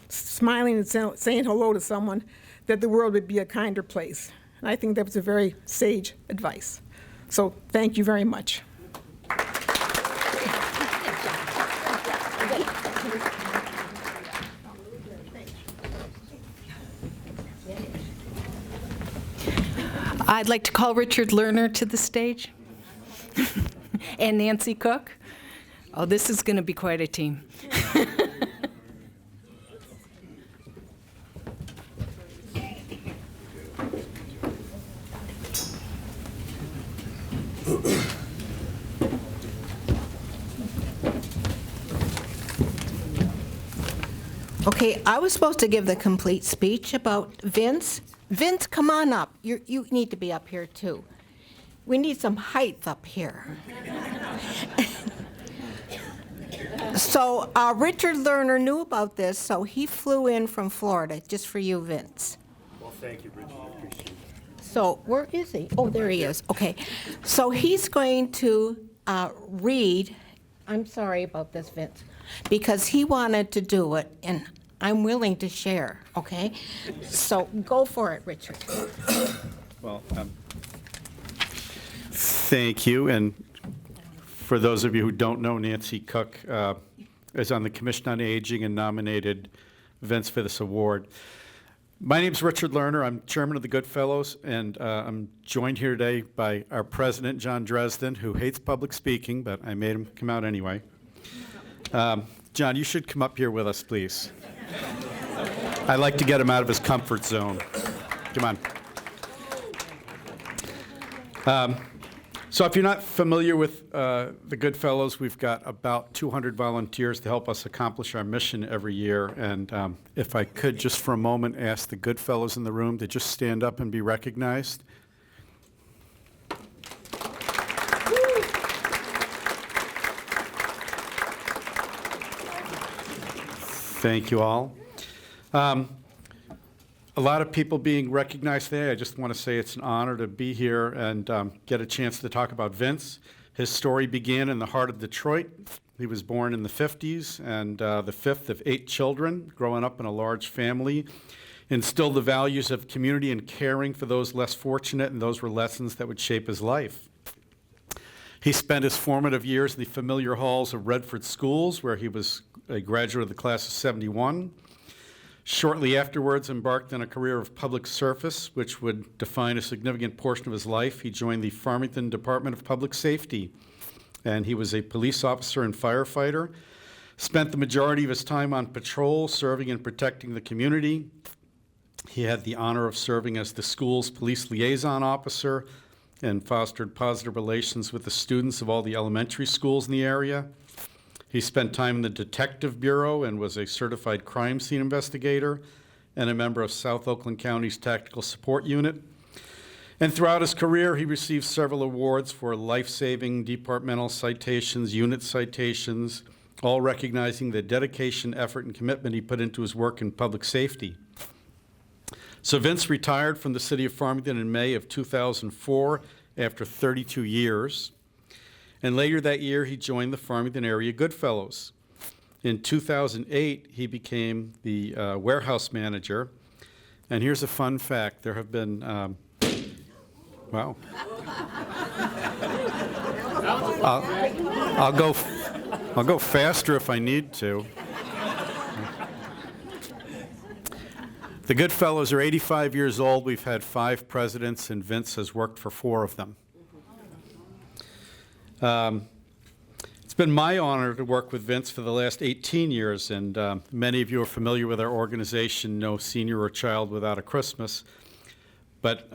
smiling and saying hello to someone, that the world would be a kinder place. And I think that was a very sage advice. So thank you very much. I'd like to call Richard Lerner to the stage and Nancy Cook. Oh, this is going to be quite a team. Okay, I was supposed to give the complete speech about Vince. Vince, come on up. You need to be up here, too. We need some height up here. So Richard Lerner knew about this, so he flew in from Florida just for you, Vince. Well, thank you, Richard. I appreciate it. So where is he? Oh, there he is. Okay. So he's going to read. I'm sorry about this, Vince, because he wanted to do it, and I'm willing to share, okay? So go for it, Richard. Well, thank you. And for those of you who don't know, Nancy Cook is on the Commission on Aging and nominated Vince for this award. My name is Richard Lerner. I'm chairman of the Goodfellows, and I'm joined here today by our president, John Dresden, who hates public speaking, but I made him come out anyway. John, you should come up here with us, please. I like to get him out of his comfort zone. Come on. So if you're not familiar with the Goodfellows, we've got about 200 volunteers to help us accomplish our mission every year. And if I could just for a moment ask the Goodfellows in the room to just stand up and be recognized. Thank you all. A lot of people being recognized today. I just want to say it's an honor to be here and get a chance to talk about Vince. His story began in the heart of Detroit. He was born in the 50s and the fifth of 8 children, growing up in a large family, instilled the values of community and caring for those less fortunate, and those were lessons that would shape his life. He spent his formative years in the familiar halls of Redford schools, where he was a graduate of the class of 71. Shortly afterwards, embarked on a career of public service, which would define a significant portion of his life. He joined the Farmington Department of Public Safety, and he was a police officer and firefighter. Spent the majority of his time on patrol, serving and protecting the community. He had the honor of serving as the school's police liaison officer and fostered positive relations with the students of all the elementary schools in the area. He spent time in the Detective Bureau and was a certified crime scene investigator and a member of South Oakland County's Tactical Support Unit. And throughout his career, he received several awards for life-saving departmental citations, unit citations, all recognizing the dedication, effort, and commitment he put into his work in public safety. So Vince retired from the City of Farmington in May of 2004 after 32 years. And later that year, he joined the Farmington Area Goodfellows. In 2008, he became the warehouse manager. And here's a fun fact. There have been, wow. I'll go faster if I need to. The Goodfellows are 85 years old. We've had 5 presidents, and Vince has worked for 4 of them. It's been my honor to work with Vince for the last 18 years, and many of you are familiar with our organization, No Senior or Child Without a Christmas. But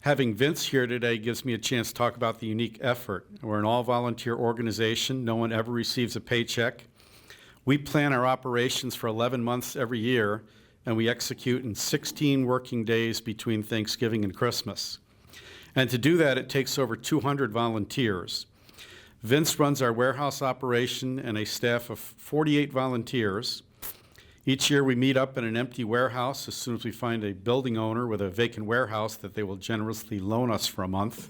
having Vince here today gives me a chance to talk about the unique effort. We're an all-volunteer organization. No one ever receives a paycheck. We plan our operations for 11 months every year, and we execute in 16 working days between Thanksgiving and Christmas. And to do that, it takes over 200 volunteers. Vince runs our warehouse operation and a staff of 48 volunteers. Each year we meet up in an empty warehouse as soon as we find a building owner with a vacant warehouse that they will generously loan us for a month.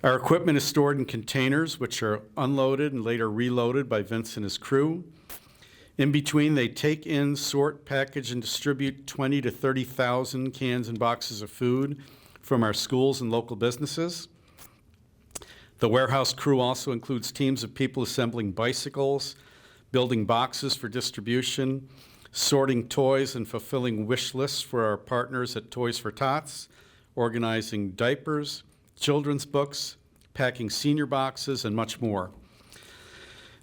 Our equipment is stored in containers, which are unloaded and later reloaded by Vince and his crew. In between, they take in, sort, package, and distribute 20 to 30,000 cans and boxes of food from our schools and local businesses. The warehouse crew also includes teams of people assembling bicycles, building boxes for distribution, sorting toys and fulfilling wish lists for our partners at Toys for Tots, organizing diapers, children's books, packing senior boxes, and much more.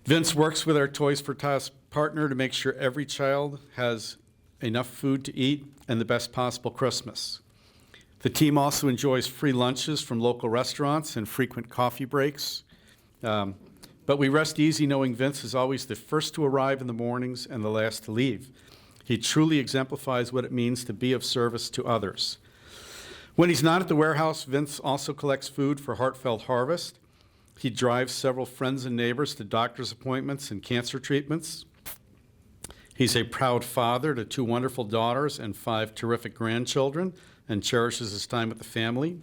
Vince works with our Toys for Tots partner to make sure every child has enough food to eat and the best possible Christmas. The team also enjoys free lunches from local restaurants and frequent coffee breaks. But we rest easy knowing Vince is always the first to arrive in the mornings and the last to leave. He truly exemplifies what it means to be of service to others. When he's not at the warehouse, Vince also collects food for Heartfelt Harvest. He drives several friends and neighbors to doctor's appointments and cancer treatments. He's a proud father to 2 wonderful daughters and 5 terrific grandchildren, and cherishes his time with the family.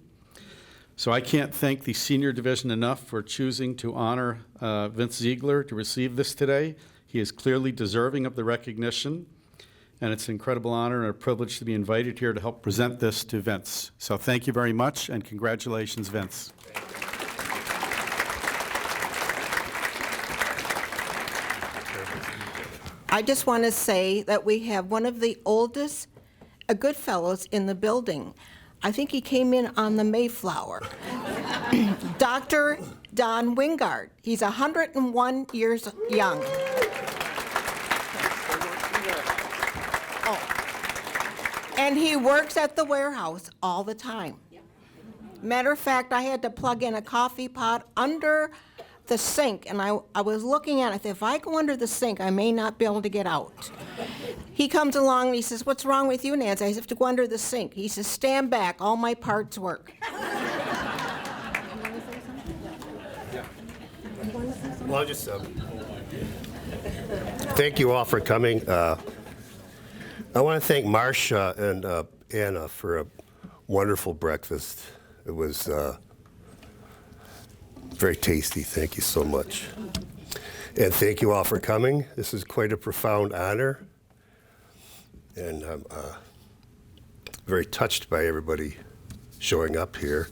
So I can't thank the Senior Division enough for choosing to honor Vince Ziegler to receive this today. He is clearly deserving of the recognition, and it's an incredible honor and a privilege to be invited here to help present this to Vince. So thank you very much, and congratulations, Vince. I just want to say that we have one of the oldest Goodfellows in the building. I think he came in on the Mayflower. Dr. Don Wingard. He's 101 years young. Oh. And he works at the warehouse all the time. Matter of fact, I had to plug in a coffee pot under the sink, and I was looking at it. I thought, if I go under the sink, I may not be able to get out. He comes along and he says, "What's wrong with you, Nancy?" I have to go under the sink. He says, "Stand back, all my parts work." Well, I'll just thank you all for coming. I want to thank Marcia and Anna for a wonderful breakfast. It was very tasty. Thank you so much. And thank you all for coming. This is quite a profound honor. And I'm very touched by everybody showing up here.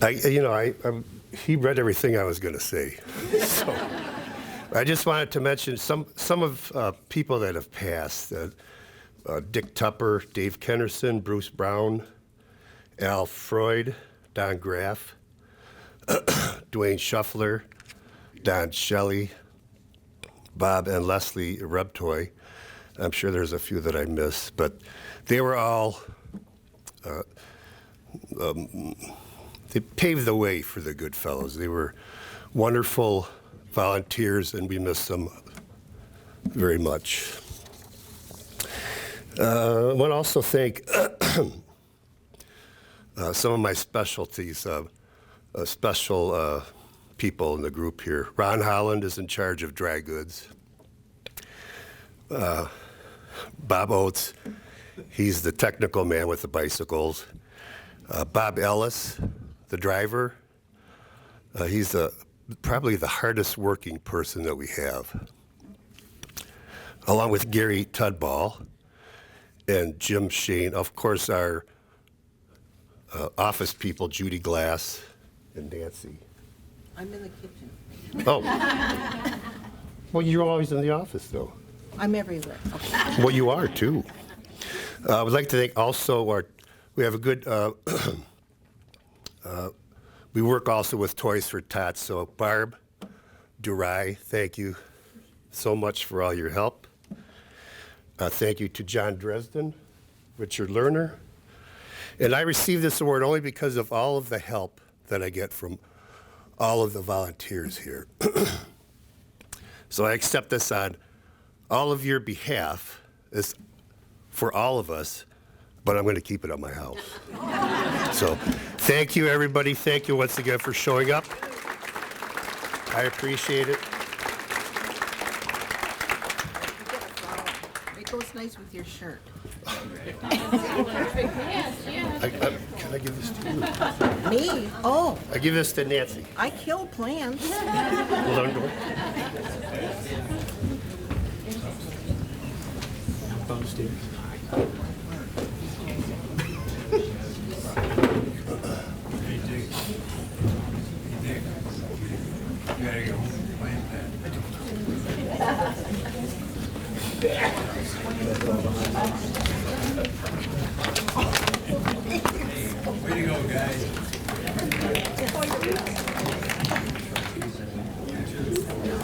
He read everything I was going to say. So I just wanted to mention some of people that have passed. Dick Tupper, Dave Kennerson, Bruce Brown, Al Freud, Don Graff, Dwayne Shuffler, Don Shelley, Bob and Leslie Rebtoy. I'm sure there's a few that I missed, but they were all, they paved the way for the Goodfellows. They were wonderful volunteers, and we miss them very much. I want to also thank some of my specialties, special people in the group here. Ron Holland is in charge of dry goods. Bob Oates, he's the technical man with the bicycles. Bob Ellis, the driver. He's probably the hardest working person that we have, along with Gary Tudball and Jim Shane. Of course, our office people, Judy Glass and Nancy. I'm in the kitchen. Oh. Well, you're always in the office, though. I'm everywhere. Okay. Well, you are, too. I would like to thank also we have a good, we work also with Toys for Tots. So Barb Durai, thank you so much for all your help. Thank you to John Dresden, Richard Lerner. And I received this award only because of all of the help that I get from all of the volunteers here. So I accept this on all of your behalf. It's for all of us, but I'm going to keep it on my house. So thank you, everybody. Thank you once again for showing up. I appreciate it. It goes nice with your shirt. Can I give this to you? Me? Oh, I give this to Nancy. I kill plants. Hold on, go. Way to go, guys.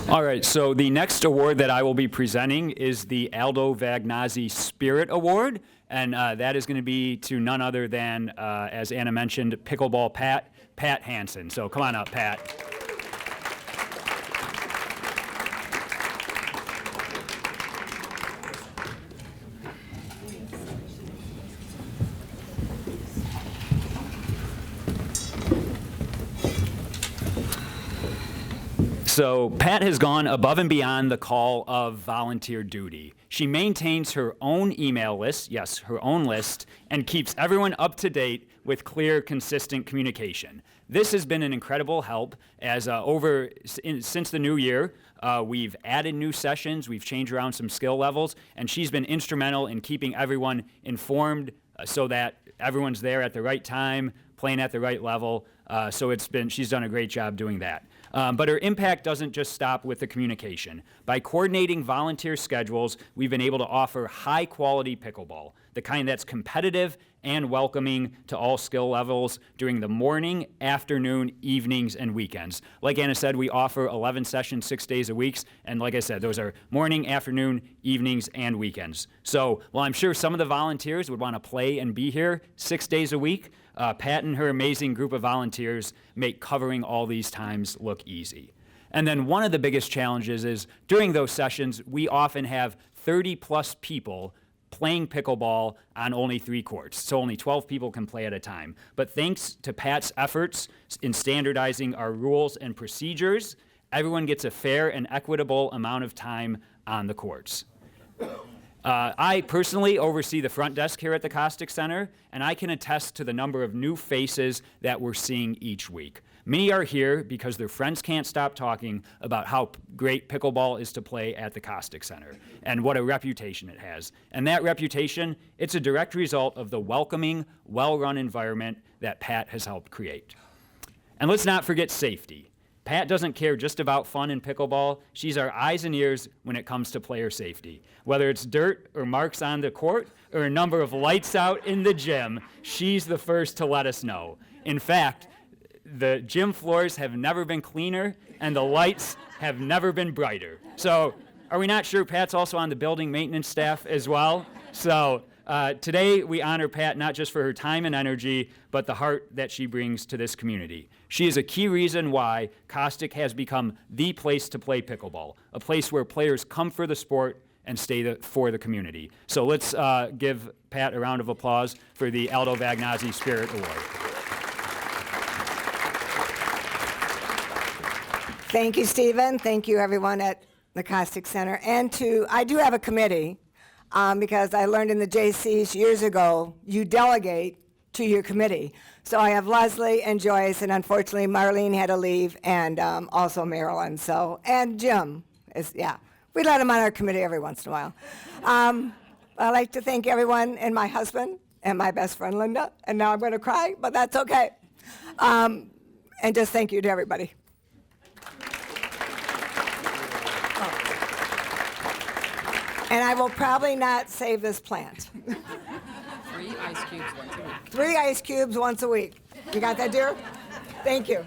All right, so the next award that I will be presenting is the Aldo Vagnazzi Spirit Award, and that is going to be to none other than, as Anna mentioned, Pickleball Pat Hansen. So come on up, Pat. So Pat has gone above and beyond the call of volunteer duty. She maintains her own email list, yes, her own list, and keeps everyone up to date with clear, consistent communication. This has been an incredible help as since the new year, we've added new sessions, we've changed around some skill levels, and she's been instrumental in keeping everyone informed so that everyone's there at the right time, playing at the right level. So she's done a great job doing that. But her impact doesn't just stop with the communication. By coordinating volunteer schedules, we've been able to offer high-quality pickleball, the kind that's competitive and welcoming to all skill levels during the morning, afternoon, evenings, and weekends. Like Anna said, we offer 11 sessions 6 days a week, and like I said, those are morning, afternoon, evenings, and weekends. So while I'm sure some of the volunteers would want to play and be here 6 days a week, Pat and her amazing group of volunteers make covering all these times look easy. And then one of the biggest challenges is during those sessions, we often have 30-plus people playing pickleball on only 3 courts, so only 12 people can play at a time. But thanks to Pat's efforts in standardizing our rules and procedures, everyone gets a fair and equitable amount of time on the courts. I personally oversee the front desk here at the Costick Center, and I can attest to the number of new faces that we're seeing each week. Many are here because their friends can't stop talking about how great pickleball is to play at the Costick Center and what a reputation it has. And that reputation, it's a direct result of the welcoming, well-run environment that Pat has helped create. And let's not forget safety. Pat doesn't care just about fun in pickleball. She's our eyes and ears when it comes to player safety. Whether it's dirt or marks on the court or a number of lights out in the gym, she's the first to let us know. In fact, the gym floors have never been cleaner and the lights have never been brighter. So are we not sure Pat's also on the building maintenance staff as well? So today we honor Pat not just for her time and energy, but the heart that she brings to this community. She is a key reason why Costick has become the place to play pickleball, a place where players come for the sport and stay for the community. So let's give Pat a round of applause for the Aldo Vagnazzi Spirit Award. Thank you, Stephen. Thank you, everyone at the Costick Center. And I do have a committee because I learned in the JCs years ago, you delegate to your committee. So I have Leslie and Joyce, and unfortunately Marlene had to leave, and also Marilyn, and Jim is, we let him on our committee every once in a while. I'd like to thank everyone, and my husband, and my best friend Linda, and now I'm going to cry, but that's okay. And just thank you to everybody. And I will probably not save this plant. 3 ice cubes once a week. 3 ice cubes once a week. You got that, dear? Thank you.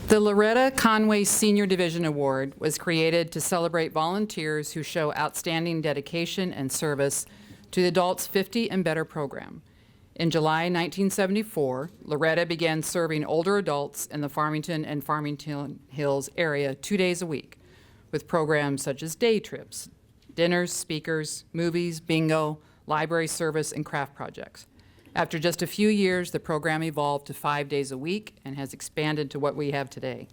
The Loretta Conway Senior Division Award was created to celebrate volunteers who show outstanding dedication and service to the Adults 50 and Better program. In July 1974, Loretta began serving older adults in the Farmington and Farmington Hills area 2 days a week with programs such as day trips, dinners, speakers, movies, bingo, library service, and craft projects. After just a few years, the program evolved to 5 days a week and has expanded to what we have today.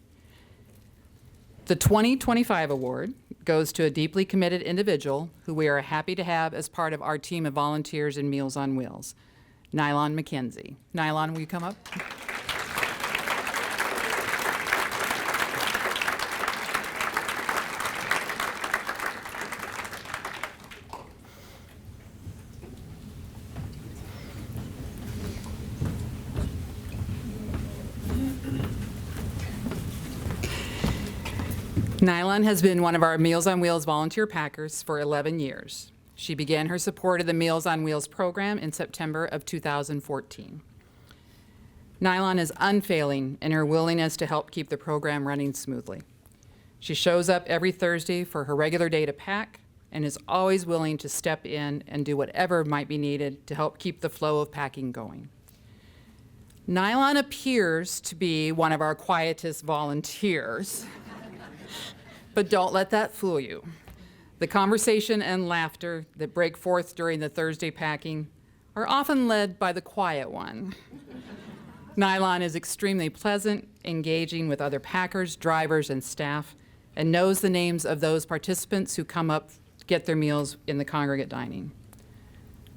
The 2025 award goes to a deeply committed individual who we are happy to have as part of our team of volunteers in Meals on Wheels, Nylon McKenzie. Nylon, will you come up? Nylon has been one of our Meals on Wheels volunteer packers for 11 years. She began her support of the Meals on Wheels program in September of 2014. Nylon is unfailing in her willingness to help keep the program running smoothly. She shows up every Thursday for her regular day to pack and is always willing to step in and do whatever might be needed to help keep the flow of packing going. Nylon appears to be one of our quietest volunteers. But don't let that fool you. The conversation and laughter that break forth during the Thursday packing are often led by the quiet one. Nylon is extremely pleasant, engaging with other packers, drivers, and staff, and knows the names of those participants who come up to get their meals in the congregate dining.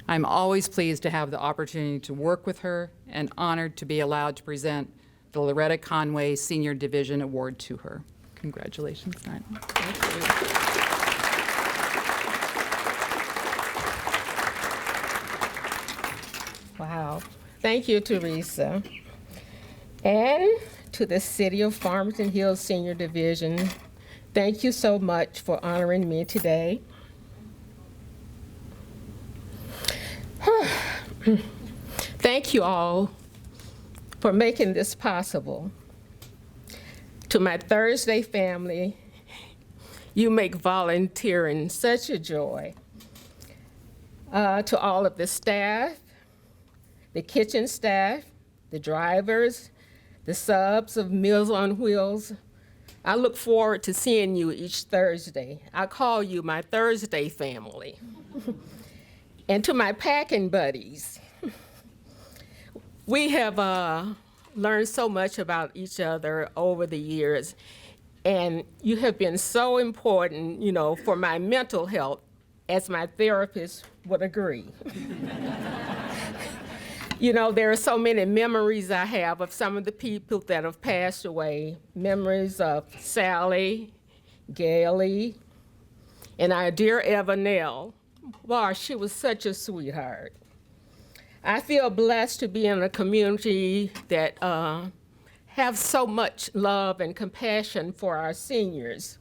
I'm always pleased to have the opportunity to work with her and honored to be allowed to present the Loretta Conway Senior Division Award to her. Congratulations, Nylon. Thank you. Wow. Thank you, Teresa. And to the City of Farmington Hills Senior Division, thank you so much for honoring me today. Thank you all for making this possible. To my Thursday family, you make volunteering such a joy. To all of the staff, the kitchen staff, the drivers, the subs of Meals on Wheels, I look forward to seeing you each Thursday. I call you my Thursday family. And to my packing buddies, we have learned so much about each other over the years, and you have been so important, for my mental health, as my therapist would agree. There are so many memories I have of some of the people that have passed away, memories of Sally, Gailey, and our dear Evanelle. Wow, she was such a sweetheart. I feel blessed to be in a community that have so much love and compassion for our seniors.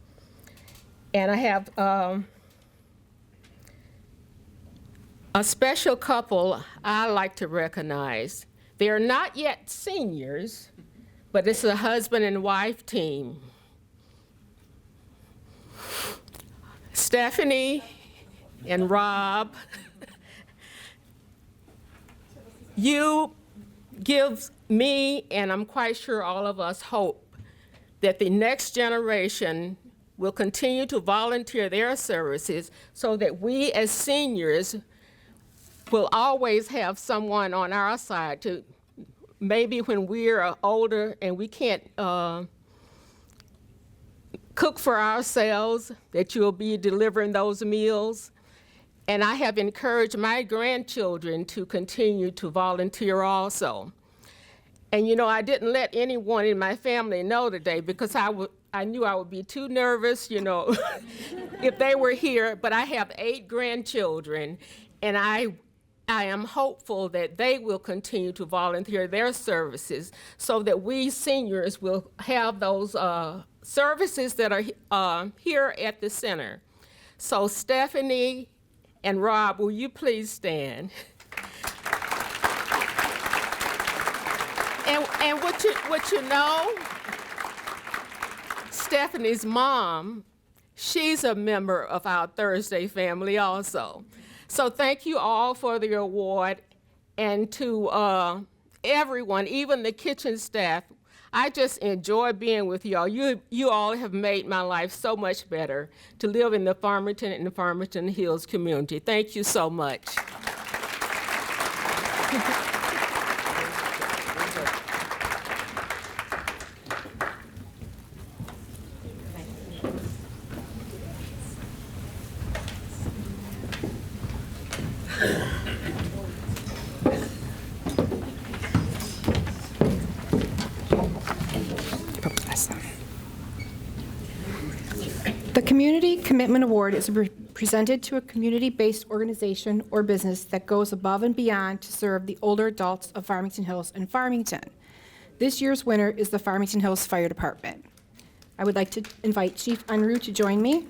And I have a special couple I like to recognize. They are not yet seniors, but it's a husband and wife team. Stephanie and Rob, you give me, and I'm quite sure all of us, hope that the next generation will continue to volunteer their services so that we as seniors will always have someone on our side to maybe when we're older and we can't cook for ourselves, that you'll be delivering those meals. And I have encouraged my grandchildren to continue to volunteer also. And you know, I didn't let anyone in my family know today because I knew I would be too nervous, you know, if they were here. But I have 8 grandchildren, and I am hopeful that they will continue to volunteer their services so that we seniors will have those services that are here at the center. So Stephanie and Rob, will you please stand? And what you know, Stephanie's mom, she's a member of our Thursday family also. So thank you all for the award, and to everyone, even the kitchen staff. I just enjoy being with y'all. You all have made my life so much better to live in the Farmington and the Farmington Hills community. Thank you so much. The Community Commitment Award is presented to a community-based organization or business that goes above and beyond to serve the older adults of Farmington Hills and Farmington. This year's winner is the Farmington Hills Fire Department. I would like to invite Chief Unruh to join me.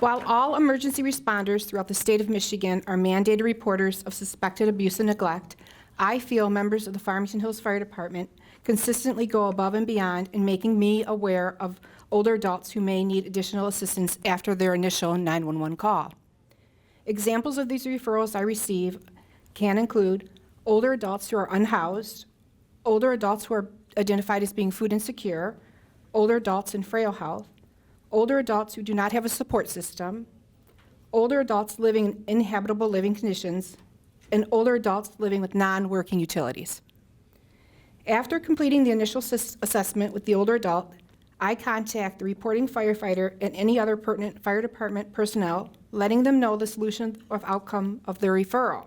While all emergency responders throughout the state of Michigan are mandated reporters of suspected abuse and neglect, I feel members of the Farmington Hills Fire Department consistently go above and beyond in making me aware of older adults who may need additional assistance after their initial 911 call. Examples of these referrals I receive can include older adults who are unhoused, older adults who are identified as being food insecure, older adults in frail health, older adults who do not have a support system, older adults living in inhabitable living conditions, and older adults living with non-working utilities. After completing the initial assessment with the older adult, I contact the reporting firefighter and any other pertinent fire department personnel, letting them know the solution or outcome of their referral.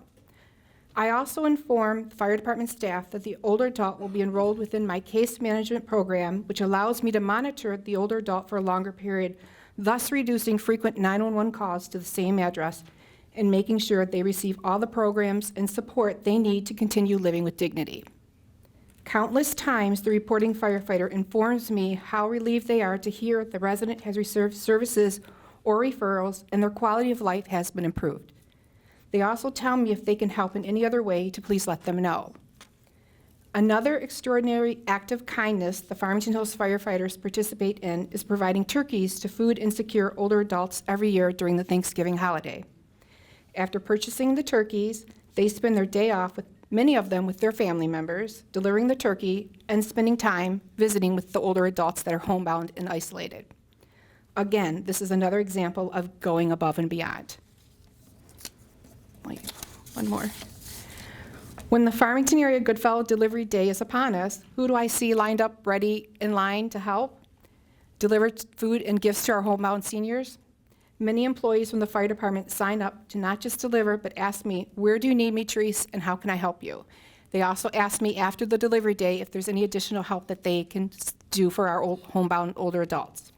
I also inform fire department staff that the older adult will be enrolled within my case management program, which allows me to monitor the older adult for a longer period, thus reducing frequent 911 calls to the same address and making sure they receive all the programs and support they need to continue living with dignity. Countless times, the reporting firefighter informs me how relieved they are to hear the resident has received services or referrals and their quality of life has been improved. They also tell me if they can help in any other way to please let them know. Another extraordinary act of kindness the Farmington Hills firefighters participate in is providing turkeys to food insecure older adults every year during the Thanksgiving holiday. After purchasing the turkeys, they spend their day off, with many of them with their family members, delivering the turkey and spending time visiting with the older adults that are homebound and isolated. Again, this is another example of going above and beyond. Wait, one more. When the Farmington Area Goodfellow Delivery Day is upon us, who do I see lined up ready in line to help deliver food and gifts to our homebound seniors? Many employees from the fire department sign up to not just deliver, but ask me, where do you need me, Therese, and how can I help you? They also ask me after the delivery day if there's any additional help that they can do for our homebound older adults.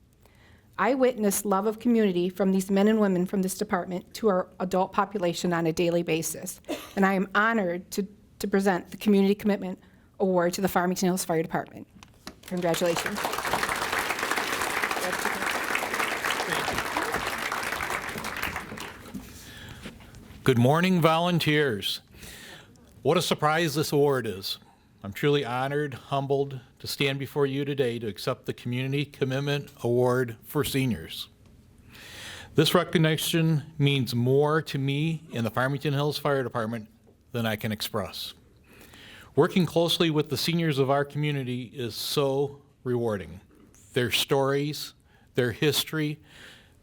I witness love of community from these men and women from this department to our adult population on a daily basis, and I am honored to present the Community Commitment Award to the Farmington Hills Fire Department. Congratulations. Good morning, volunteers. What a surprise this award is. I'm truly honored, humbled to stand before you today to accept the Community Commitment Award for Seniors. This recognition means more to me in the Farmington Hills Fire Department than I can express. Working closely with the seniors of our community is so rewarding. Their stories, their history,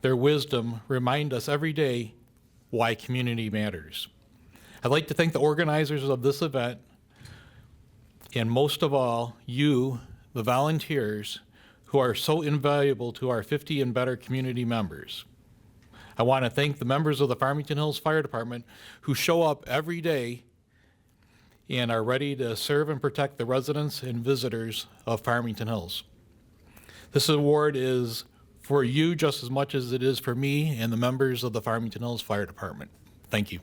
their wisdom remind us every day why community matters. I'd like to thank the organizers of this event, and most of all, you, the volunteers, who are so invaluable to our 50 and better community members. I want to thank the members of the Farmington Hills Fire Department who show up every day and are ready to serve and protect the residents and visitors of Farmington Hills. This award is for you just as much as it is for me and the members of the Farmington Hills Fire Department. Thank you.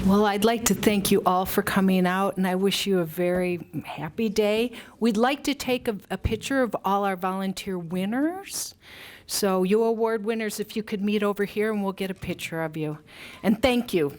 Well, I'd like to thank you all for coming out, and I wish you a very happy day. We'd like to take a picture of all our volunteer winners. So you award winners, if you could meet over here, and we'll get a picture of you. And thank you.